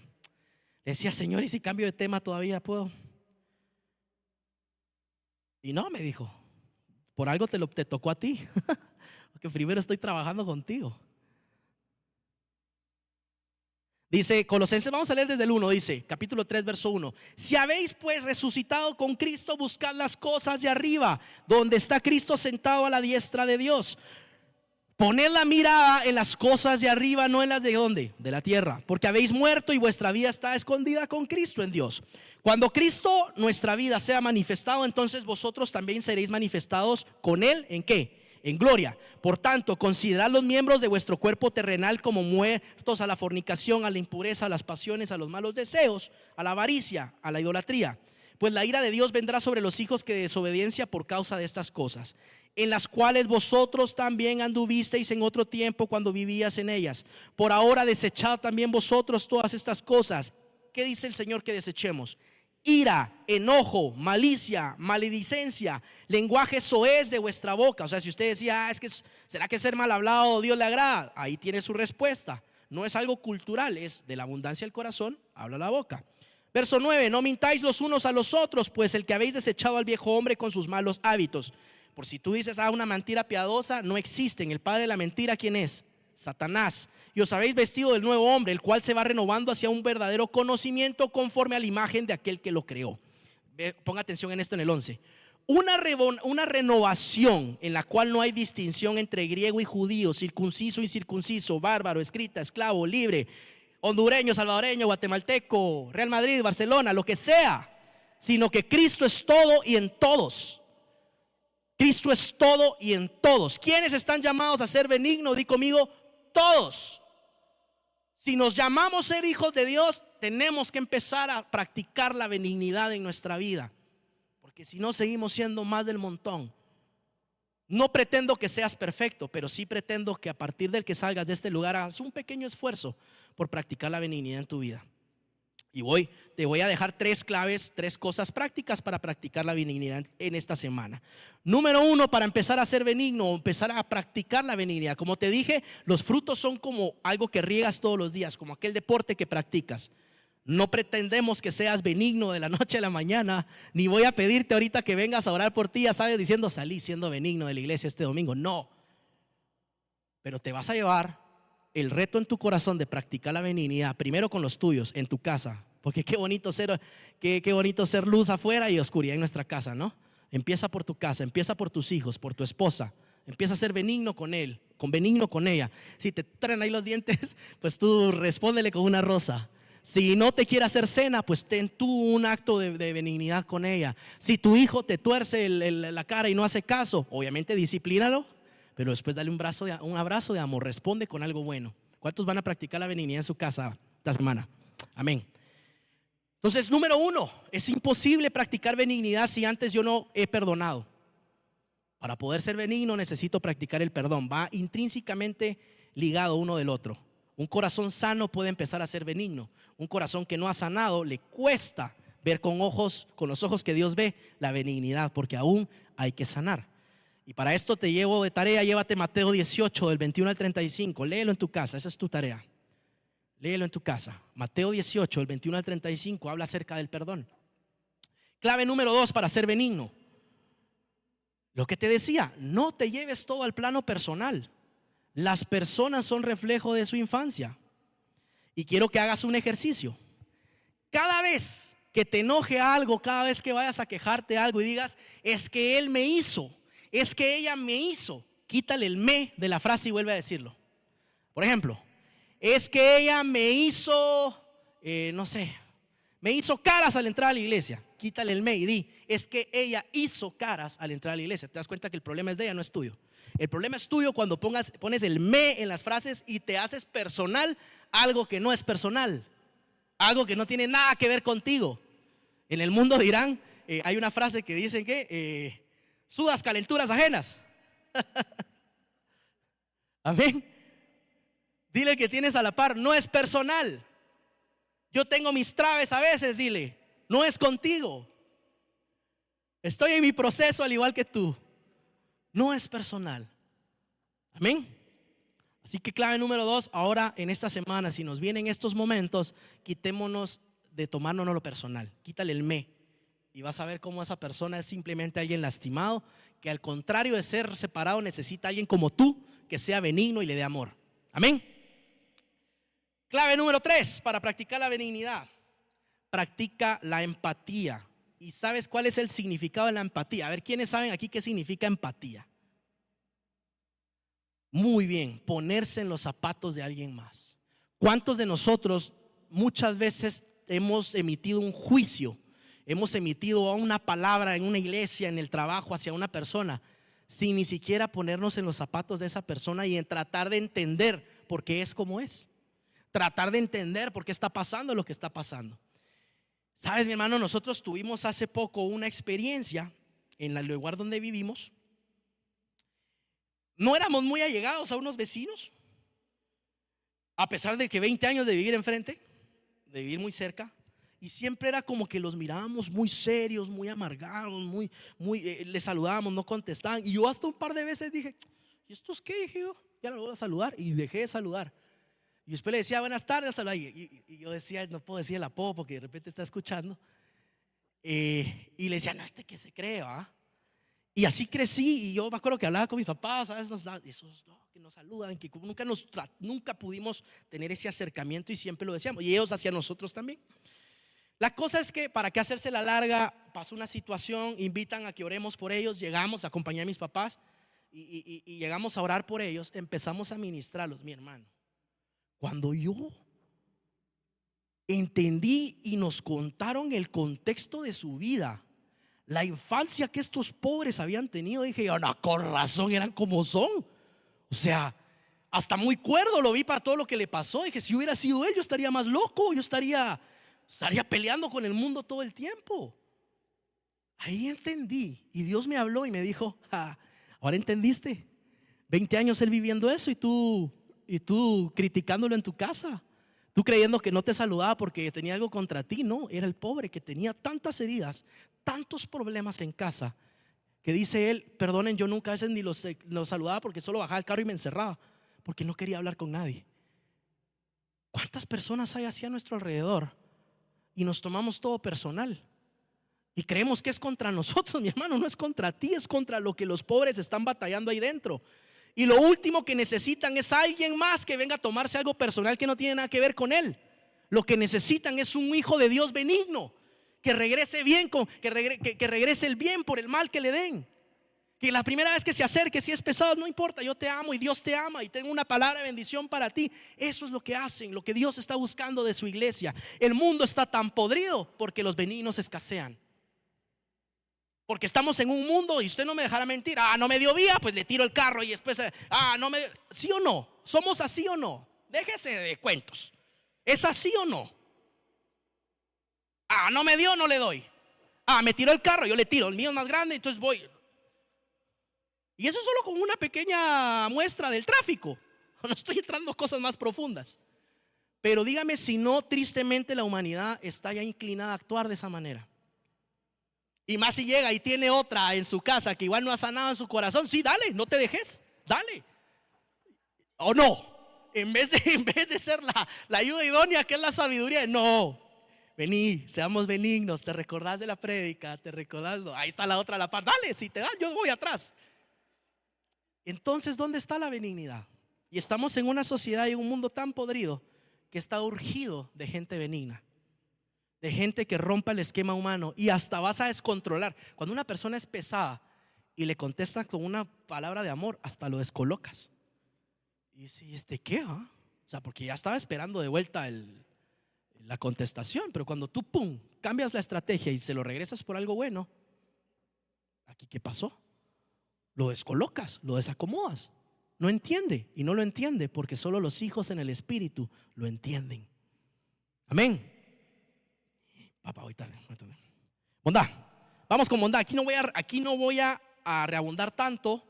Le decía, Señor, ¿y si cambio de tema todavía puedo? Y no, me dijo, por algo te tocó a ti. Porque primero estoy trabajando contigo. Dice Colosenses, vamos a leer desde el 1, dice, capítulo 3, verso 1. Si habéis pues resucitado con Cristo, buscad las cosas de arriba, donde está Cristo sentado a la diestra de Dios. Poned la mirada en las cosas de arriba, no en las de ¿dónde? De la tierra. Porque habéis muerto y vuestra vida está escondida con Cristo en Dios. Cuando Cristo, nuestra vida, sea manifestado, entonces vosotros también seréis manifestados con Él. ¿En qué? En gloria. Por tanto, considerad los miembros de vuestro cuerpo terrenal como muertos a la fornicación, a la impureza, a las pasiones, a los malos deseos, a la avaricia, a la idolatría. Pues la ira de Dios vendrá sobre los hijos que desobediencia por causa de estas cosas, en las cuales vosotros también anduvisteis en otro tiempo cuando vivías en ellas. Por ahora desechad también vosotros todas estas cosas. ¿Qué dice el Señor que desechemos? Ira, enojo, malicia, maledicencia, lenguaje soez de vuestra boca. O sea, si usted decía, ¿será que ser mal hablado Dios le agrada? Ahí tiene su respuesta. No es algo cultural, es de la abundancia del corazón, habla la boca. Verso 9, no mintáis los unos a los otros, pues el que habéis desechado al viejo hombre con sus malos hábitos. Por si tú dices, una mentira piadosa, no existen. El padre de la mentira, ¿quién es? Satanás. Y os habéis vestido del nuevo hombre, el cual se va renovando hacia un verdadero conocimiento conforme a la imagen de aquel que lo creó. Ponga atención en esto en el 11. Una renovación en la cual no hay distinción entre griego y judío, circunciso y circunciso, bárbaro, escrita, esclavo, libre, hondureño, salvadoreño, guatemalteco, Real Madrid, Barcelona, lo que sea, sino que Cristo es todo y en todos. Cristo es todo y en todos. ¿Quiénes están llamados a ser benignos? Di conmigo, todos. Si nos llamamos ser hijos de Dios, tenemos que empezar a practicar la benignidad en nuestra vida, porque si no seguimos siendo más del montón. No pretendo que seas perfecto, pero sí pretendo que a partir del que salgas de este lugar hagas un pequeño esfuerzo por practicar la benignidad en tu vida. Y te voy a dejar 3 claves, 3 cosas prácticas para practicar la benignidad en esta semana. Número 1, para empezar a ser benigno, empezar a practicar la benignidad. Como te dije, los frutos son como algo que riegas todos los días, como aquel deporte que practicas. No pretendemos que seas benigno de la noche a la mañana, ni voy a pedirte ahorita que vengas a orar por ti, ya sabes, diciendo salí siendo benigno de la iglesia este domingo. No, pero te vas a llevar el reto en tu corazón de practicar la benignidad, primero con los tuyos, en tu casa, porque qué bonito ser luz afuera y oscuridad en nuestra casa, ¿no? Empieza por tu casa, empieza por tus hijos, por tu esposa, empieza a ser benigno con él, benigno con ella. Si te traen ahí los dientes, pues tú respóndele con una rosa. Si no te quiere hacer cena, pues ten tú un acto de benignidad con ella. Si tu hijo te tuerce la cara y no hace caso, obviamente disciplínalo, pero después dale un abrazo de amor, responde con algo bueno. ¿Cuántos van a practicar la benignidad en su casa esta semana? Amén. Entonces, número 1, es imposible practicar benignidad si antes yo no he perdonado. Para poder ser benigno necesito practicar el perdón. Va intrínsecamente ligado uno del otro. Un corazón sano puede empezar a ser benigno. Un corazón que no ha sanado le cuesta ver con los ojos que Dios ve la benignidad, porque aún hay que sanar. Y para esto te llevo de tarea, llévate Mateo 18 del 21 al 35, léelo en tu casa, esa es tu tarea. Léelo en tu casa. Mateo 18 del 21 al 35 habla acerca del perdón. Clave número 2 para ser benigno. Lo que te decía, no te lleves todo al plano personal. Las personas son reflejo de su infancia. Y quiero que hagas un ejercicio. Cada vez que te enoje algo, cada vez que vayas a quejarte algo y digas, es que él me hizo, es que ella me hizo, quítale el me de la frase y vuelve a decirlo. Por ejemplo, es que ella me hizo, no sé, me hizo caras al entrar a la iglesia. Quítale el me y di, es que ella hizo caras al entrar a la iglesia. Te das cuenta que el problema es de ella, no es tuyo. El problema es tuyo cuando pones el me en las frases y te haces personal algo que no es personal, algo que no tiene nada que ver contigo. En el mundo dirán, hay una frase que dicen que sudas calenturas ajenas. Amén. Dile que tienes a la par, no es personal. Yo tengo mis traves a veces, dile, no es contigo. Estoy en mi proceso al igual que tú. No es personal. Amén. Así que clave número 2, ahora en esta semana, si nos vienen estos momentos, quitémonos de tomárnoslo lo personal. Quítale el me y vas a ver cómo esa persona es simplemente alguien lastimado, que al contrario de ser separado necesita a alguien como tú, que sea benigno y le dé amor. Amén. Clave número 3 para practicar la benignidad: practica la empatía. ¿Y sabes cuál es el significado de la empatía? A ver, ¿quiénes saben aquí qué significa empatía? Muy bien, ponerse en los zapatos de alguien más. ¿Cuántos de nosotros muchas veces hemos emitido un juicio, hemos emitido una palabra en una iglesia, en el trabajo, hacia una persona, sin ni siquiera ponernos en los zapatos de esa persona y en tratar de entender por qué es como es? Tratar de entender por qué está pasando lo que está pasando. Sabes, mi hermano, nosotros tuvimos hace poco una experiencia en el lugar donde vivimos. No éramos muy allegados a unos vecinos, a pesar de que 20 años de vivir enfrente, de vivir muy cerca, y siempre era como que los mirábamos muy serios, muy amargados, les saludábamos, no contestaban. Y yo hasta un par de veces dije, ¿y estos qué? Dije yo, ya no voy a saludar, y dejé de saludar. Y después le decía buenas tardes, y yo decía, no puedo decir el apodo porque de repente está escuchando. Y le decía, no, ¿este qué se cree, va? Y así crecí, y yo me acuerdo que hablaba con mis papás, a veces esos que nos saludan, que nunca pudimos tener ese acercamiento y siempre lo decíamos, y ellos hacia nosotros también. La cosa es que, para que hacerse la larga, pasó una situación, invitan a que oremos por ellos, llegamos, acompañé a mis papás y llegamos a orar por ellos, empezamos a ministrarlos, mi hermano. Cuando yo entendí y nos contaron el contexto de su vida, la infancia que estos pobres habían tenido, dije yo, no, con razón eran como son. O sea, hasta muy cuerdo lo vi para todo lo que le pasó. Dije, si hubiera sido él, yo estaría más loco, yo estaría peleando con el mundo todo el tiempo. Ahí entendí, y Dios me habló y me dijo, ahora entendiste. 20 años él viviendo eso y tú criticándolo en tu casa, tú creyendo que no te saludaba porque tenía algo contra ti. No, era el pobre que tenía tantas heridas, tantos problemas en casa, que dice él, perdonen, yo nunca a veces ni los saludaba porque solo bajaba el carro y me encerraba, porque no quería hablar con nadie. ¿Cuántas personas hay así a nuestro alrededor? Y nos tomamos todo personal y creemos que es contra nosotros. Mi hermano, no es contra ti, es contra lo que los pobres están batallando ahí dentro. Y lo último que necesitan es alguien más que venga a tomarse algo personal que no tiene nada que ver con él. Lo que necesitan es un hijo de Dios benigno, que regrese bien, que regrese el bien por el mal que le den. Que la primera vez que se acerque, si es pesado, no importa, yo te amo y Dios te ama y tengo una palabra de bendición para ti. Eso es lo que hacen, lo que Dios está buscando de su iglesia. El mundo está tan podrido porque los benignos escasean. Porque estamos en un mundo, y usted no me dejará mentir, no me dio vía, pues le tiro el carro y después, no me dio. ¿Sí o no? ¿Somos así o no? Déjese de cuentos. ¿Es así o no? No me dio, no le doy. Me tiró el carro, yo le tiro, el mío es más grande, entonces voy. Y eso es solo como una pequeña muestra del tráfico. No estoy entrando en cosas más profundas. Pero dígame si no, tristemente la humanidad está ya inclinada a actuar de esa manera. Y más si llega y tiene otra en su casa que igual no ha sanado en su corazón. Sí, dale, no te dejes, dale. ¿O no? En vez de ser la ayuda idónea, que es la sabiduría, no. Vení, seamos benignos. Te recordás de la prédica, te recordás. Ahí está la otra a la par. Dale, si te da, yo voy atrás. Entonces, ¿dónde está la benignidad? Y estamos en una sociedad y en un mundo tan podrido que está urgido de gente benigna, de gente que rompa el esquema humano. Y hasta vas a descontrolar. Cuando una persona es pesada y le contesta con una palabra de amor, hasta lo descolocas. Y dice, ¿y este qué? O sea, porque ya estaba esperando de vuelta la contestación, pero cuando tú, pum, cambias la estrategia y se lo regresas por algo bueno, ¿aquí qué pasó? Lo descolocas, lo desacomodas. No entiende, y no lo entiende porque solo los hijos en el Espíritu lo entienden. Amén. Papá, ahorita. Bondad. Vamos con bondad. Aquí no voy a reabundar tanto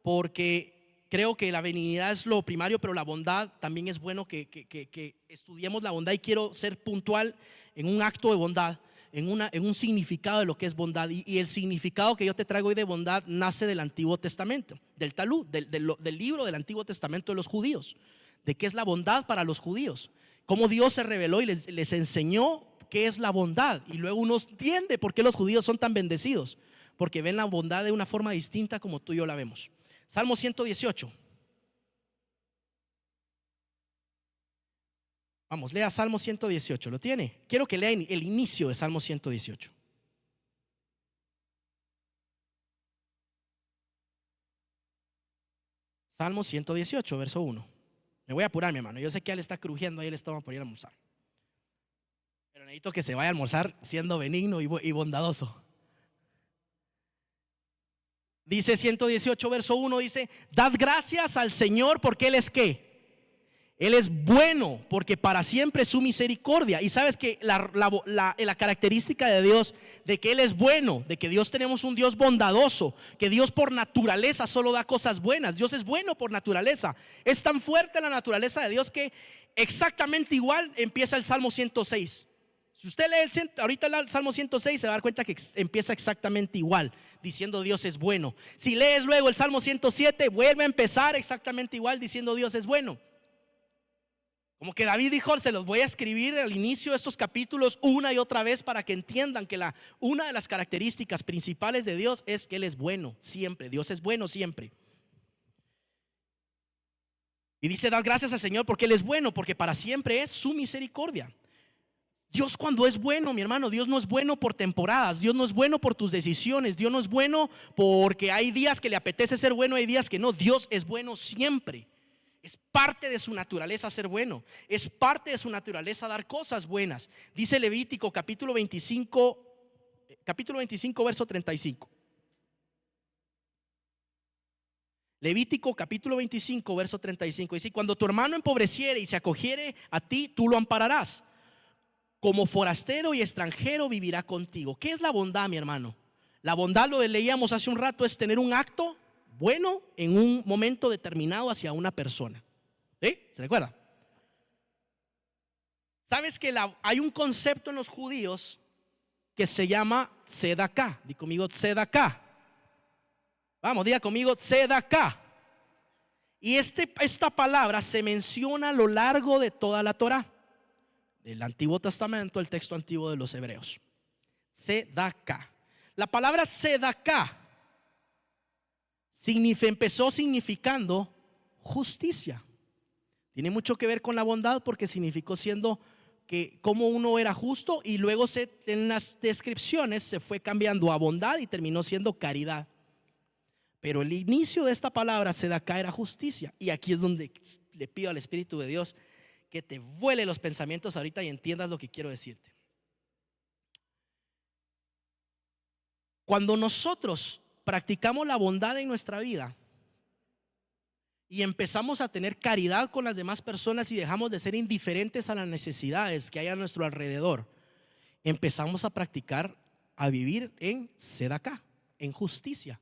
porque creo que la benignidad es lo primario, pero la bondad también es bueno que estudiemos la bondad, y quiero ser puntual en un acto de bondad, en un significado de lo que es bondad. Y el significado que yo te traigo hoy de bondad nace del Antiguo Testamento, del Talmud, del libro del Antiguo Testamento de los judíos, de qué es la bondad para los judíos, cómo Dios se reveló y les enseñó qué es la bondad. Y luego uno entiende por qué los judíos son tan bendecidos, porque ven la bondad de una forma distinta como tú y yo la vemos. Salmo 118. Vamos, lea Salmo 118. ¿Lo tiene? Quiero que lea el inicio de Salmo 118. Salmo 118, verso 1. Me voy a apurar, mi hermano. Yo sé que él está crujiendo ahí el estómago por ir a almorzar, pero necesito que se vaya a almorzar siendo benigno y bondadoso. Dice 118, verso 1, dice: dad gracias al Señor porque Él es ¿qué? Él es bueno, porque para siempre es su misericordia. Y sabes que la característica de Dios, de que Él es bueno, de que Dios tenemos un Dios bondadoso, que Dios por naturaleza solo da cosas buenas. Dios es bueno por naturaleza. Es tan fuerte la naturaleza de Dios que exactamente igual empieza el Salmo 106. Si usted lee ahorita el Salmo 106, se va a dar cuenta que empieza exactamente igual, diciendo Dios es bueno. Si lees luego el Salmo 107, vuelve a empezar exactamente igual, diciendo Dios es bueno. Como que David dijo: se los voy a escribir al inicio de estos capítulos una y otra vez para que entiendan que una de las características principales de Dios es que Él es bueno siempre. Dios es bueno siempre. Y dice: dad gracias al Señor porque Él es bueno, porque para siempre es su misericordia. Dios, cuando es bueno, mi hermano, Dios no es bueno por temporadas. Dios no es bueno por tus decisiones. Dios no es bueno porque hay días que le apetece ser bueno, hay días que no. Dios es bueno siempre. Es parte de su naturaleza ser bueno. Es parte de su naturaleza dar cosas buenas. Dice Levítico capítulo 25, verso 35. Levítico capítulo 25, verso 35. Dice: cuando tu hermano empobreciere y se acogiere a ti, tú lo ampararás. Como forastero y extranjero vivirá contigo. ¿Qué es la bondad, mi hermano? La bondad, lo leíamos hace un rato, es tener un acto bueno en un momento determinado hacia una persona. ¿Sí? ¿Se recuerda? ¿Sabes que hay un concepto en los judíos que se llama tzedaká? Di conmigo tzedaká. Vamos, diga conmigo tzedaká. Y esta palabra se menciona a lo largo de toda la Torá, del Antiguo Testamento, el texto antiguo de los hebreos. Tzedaká. La palabra tzedaká empezó significando justicia. Tiene mucho que ver con la bondad, porque significó siendo que como uno era justo, y luego en las descripciones se fue cambiando a bondad y terminó siendo caridad. Pero el inicio de esta palabra tzedaká era justicia. Y aquí es donde le pido al Espíritu de Dios que te vuele los pensamientos ahorita y entiendas lo que quiero decirte. Cuando nosotros practicamos la bondad en nuestra vida y empezamos a tener caridad con las demás personas y dejamos de ser indiferentes a las necesidades que hay a nuestro alrededor, empezamos a practicar, a vivir en tzedaká, en justicia.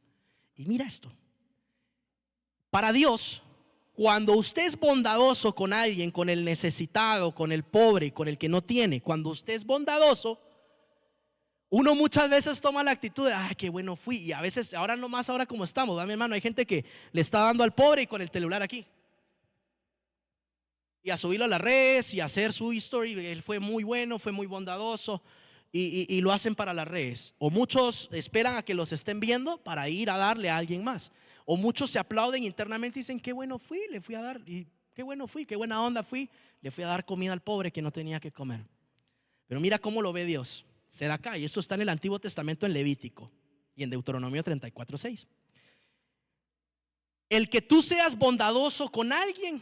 Y mira esto: para Dios, cuando usted es bondadoso con alguien, con el necesitado, con el pobre, con el que no tiene, cuando usted es bondadoso, uno muchas veces toma la actitud de: ay, qué bueno fui. Y a veces, ahora como estamos, ¿verdad, mi hermano? Hay gente que le está dando al pobre y con el celular aquí, y a subirlo a las redes y a hacer su history. Él fue muy bueno, fue muy bondadoso, y lo hacen para las redes. O muchos esperan a que los estén viendo para ir a darle a alguien más. O muchos se aplauden internamente y dicen: qué bueno fui, le fui a dar, y qué bueno fui, qué buena onda fui, le fui a dar comida al pobre que no tenía que comer. Pero mira cómo lo ve Dios. Tzedaká, y esto está en el Antiguo Testamento, en Levítico y en Deuteronomio 34:6. El que tú seas bondadoso con alguien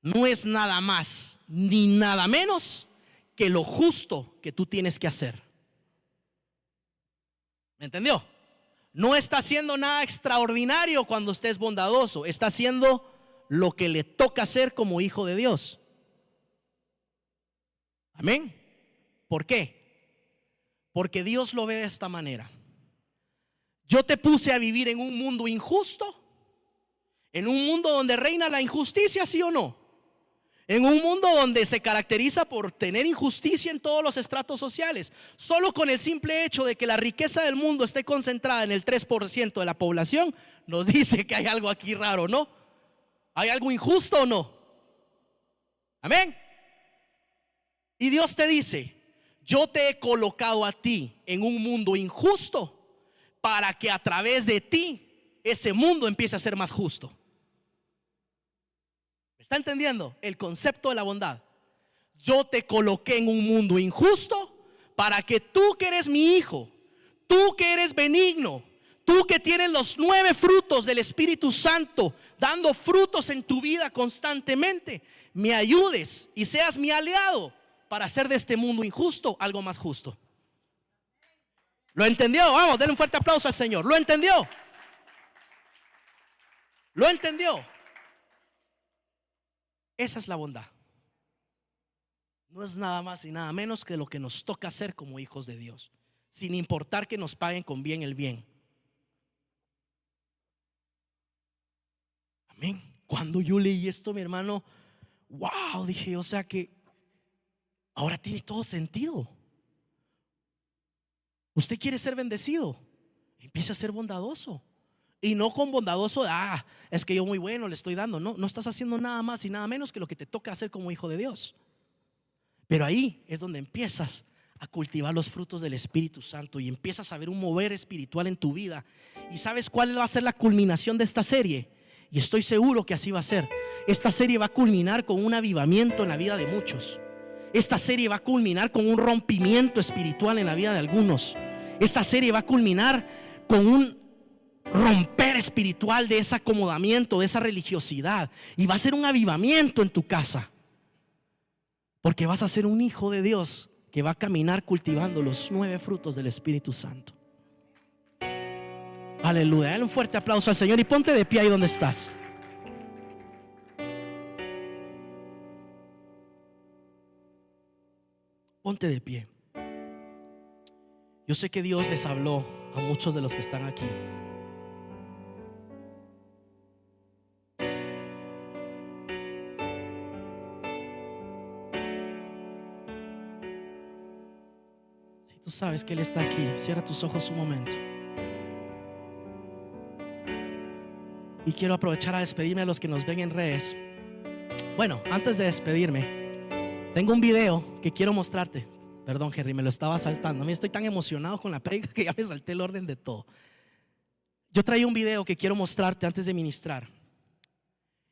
no es nada más ni nada menos que lo justo que tú tienes que hacer. ¿Me entendió? No está haciendo nada extraordinario cuando estés bondadoso. Está haciendo lo que le toca hacer como hijo de Dios. Amén. ¿Por qué? Porque Dios lo ve de esta manera. Yo te puse a vivir en un mundo injusto, en un mundo donde reina la injusticia, ¿sí o no? En un mundo donde se caracteriza por tener injusticia en todos los estratos sociales. Solo con el simple hecho de que la riqueza del mundo esté concentrada en el 3% de la población, nos dice que hay algo aquí raro, ¿no? ¿Hay algo injusto o no? Amén. Y Dios te dice: yo te he colocado a ti en un mundo injusto para que a través de ti ese mundo empiece a ser más justo. ¿Me está entendiendo el concepto de la bondad? Yo te coloqué en un mundo injusto para que tú, que eres mi hijo, tú que eres benigno, tú que tienes los 9 frutos del Espíritu Santo dando frutos en tu vida constantemente, me ayudes y seas mi aliado para hacer de este mundo injusto algo más justo. ¿Lo entendió? Vamos, denle un fuerte aplauso al Señor. ¿Lo entendió? ¿Lo entendió? Esa es la bondad. No es nada más y nada menos que lo que nos toca hacer como hijos de Dios, sin importar que nos paguen con bien el bien. Amén. Cuando yo leí esto, mi hermano, wow, dije, o sea que ahora tiene todo sentido. Usted quiere ser bendecido, empieza a ser bondadoso. Y no con bondadoso, es que yo muy bueno le estoy dando. No, no estás haciendo nada más y nada menos que lo que te toca hacer como hijo de Dios. Pero ahí es donde empiezas a cultivar los frutos del Espíritu Santo y empiezas a ver un mover espiritual en tu vida. ¿Y sabes cuál va a ser la culminación de esta serie? Y estoy seguro que así va a ser. Esta serie va a culminar con un avivamiento en la vida de muchos. Esta serie va a culminar con un rompimiento espiritual en la vida de algunos. Esta serie va a culminar con un romper espiritual de ese acomodamiento, de esa religiosidad. Y va a ser un avivamiento en tu casa. Porque vas a ser un hijo de Dios que va a caminar cultivando los 9 frutos del Espíritu Santo. Aleluya. Dale un fuerte aplauso al Señor y ponte de pie ahí donde estás. Ponte de pie. Yo sé que Dios les habló a muchos de los que están aquí. Si tú sabes que Él está aquí, cierra tus ojos un momento. Y quiero aprovechar a despedirme a los que nos ven en redes. Bueno, antes de despedirme, tengo un video que quiero mostrarte. Perdón, Henry, me lo estaba saltando. A mí estoy tan emocionado con la predica que ya me salté el orden de todo. Yo traía un video que quiero mostrarte antes de ministrar.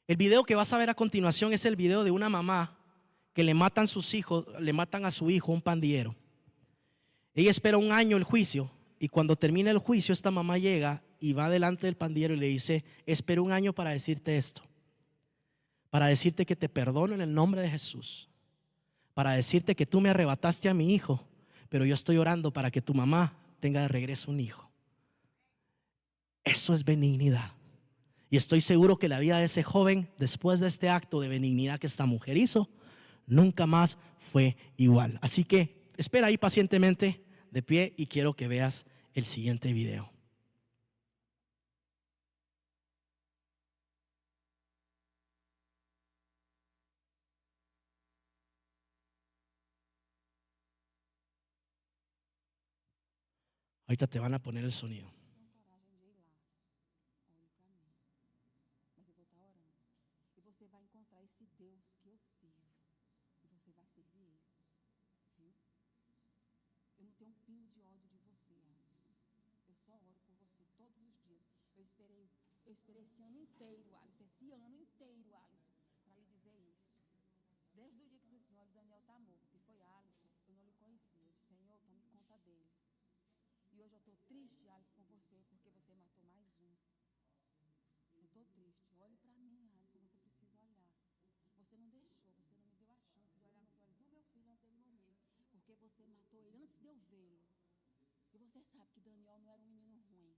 El video que vas a ver a continuación es el video de una mamá que le matan a su hijo, un pandillero. Ella espera un año el juicio y cuando termina el juicio esta mamá llega y va delante del pandillero y le dice: espero un año para decirte esto, para decirte que te perdono en el nombre de Jesús, para decirte que tú me arrebataste a mi hijo, pero yo estoy orando para que tu mamá tenga de regreso un hijo. Eso es benignidad. Y estoy seguro que la vida de ese joven, después de este acto de benignidad que esta mujer hizo, nunca más fue igual. Así que espera ahí pacientemente de pie y quiero que veas el siguiente video. Ahorita te van a poner el sonido. Eu esperei esse ano inteiro, Alisson, para lhe dizer isso. Desde o dia que disse assim: olha, o Daniel tá morto, que foi Alisson, eu não lhe conhecia. Eu disse: Senhor, tome conta dele. E hoje eu estou triste, Alisson, com você, porque você matou mais um. Eu estou Você sabe que Daniel não era um menino ruim.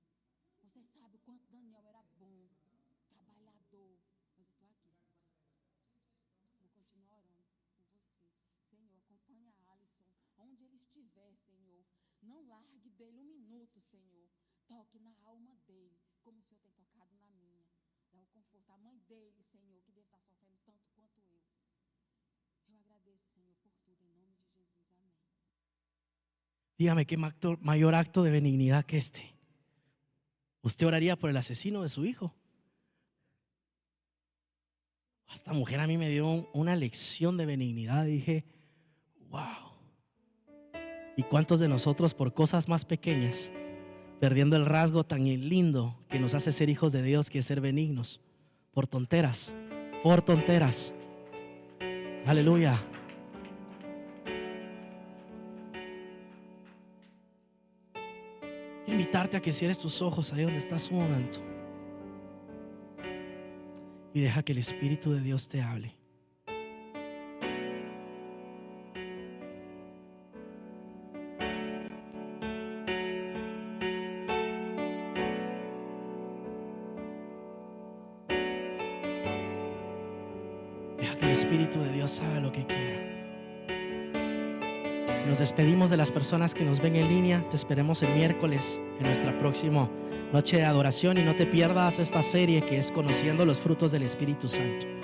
Você sabe o quanto Daniel era bom, trabalhador. Mas eu estou aqui. Vou continuar orando por você. Senhor, acompanha a Alisson. Onde ele estiver, Senhor. Não largue dele um minuto, Senhor. Toque na alma dele, como o Senhor tem tocado na minha. Dá o conforto. A mãe dele, Senhor, que deve estar sofrendo tanto quanto eu. Eu agradeço, Senhor, por tudo. Em nome de Jesus. Amém. Dígame qué mayor acto de benignidad que este. ¿Usted oraría por el asesino de su hijo? Esta mujer a mí me dio una lección de benignidad. Dije, wow. ¿Y cuántos de nosotros por cosas más pequeñas, perdiendo el rasgo tan lindo que nos hace ser hijos de Dios, que es ser benignos, por tonteras, por tonteras? Aleluya. Quiero invitarte a que cierres tus ojos ahí donde estás un momento y deja que el Espíritu de Dios te hable. Deja que el Espíritu de Dios haga lo que quiera. Nos despedimos de las personas que nos ven en línea. Te esperemos el miércoles en nuestra próxima noche de adoración, y no te pierdas esta serie que es Conociendo los frutos del Espíritu Santo.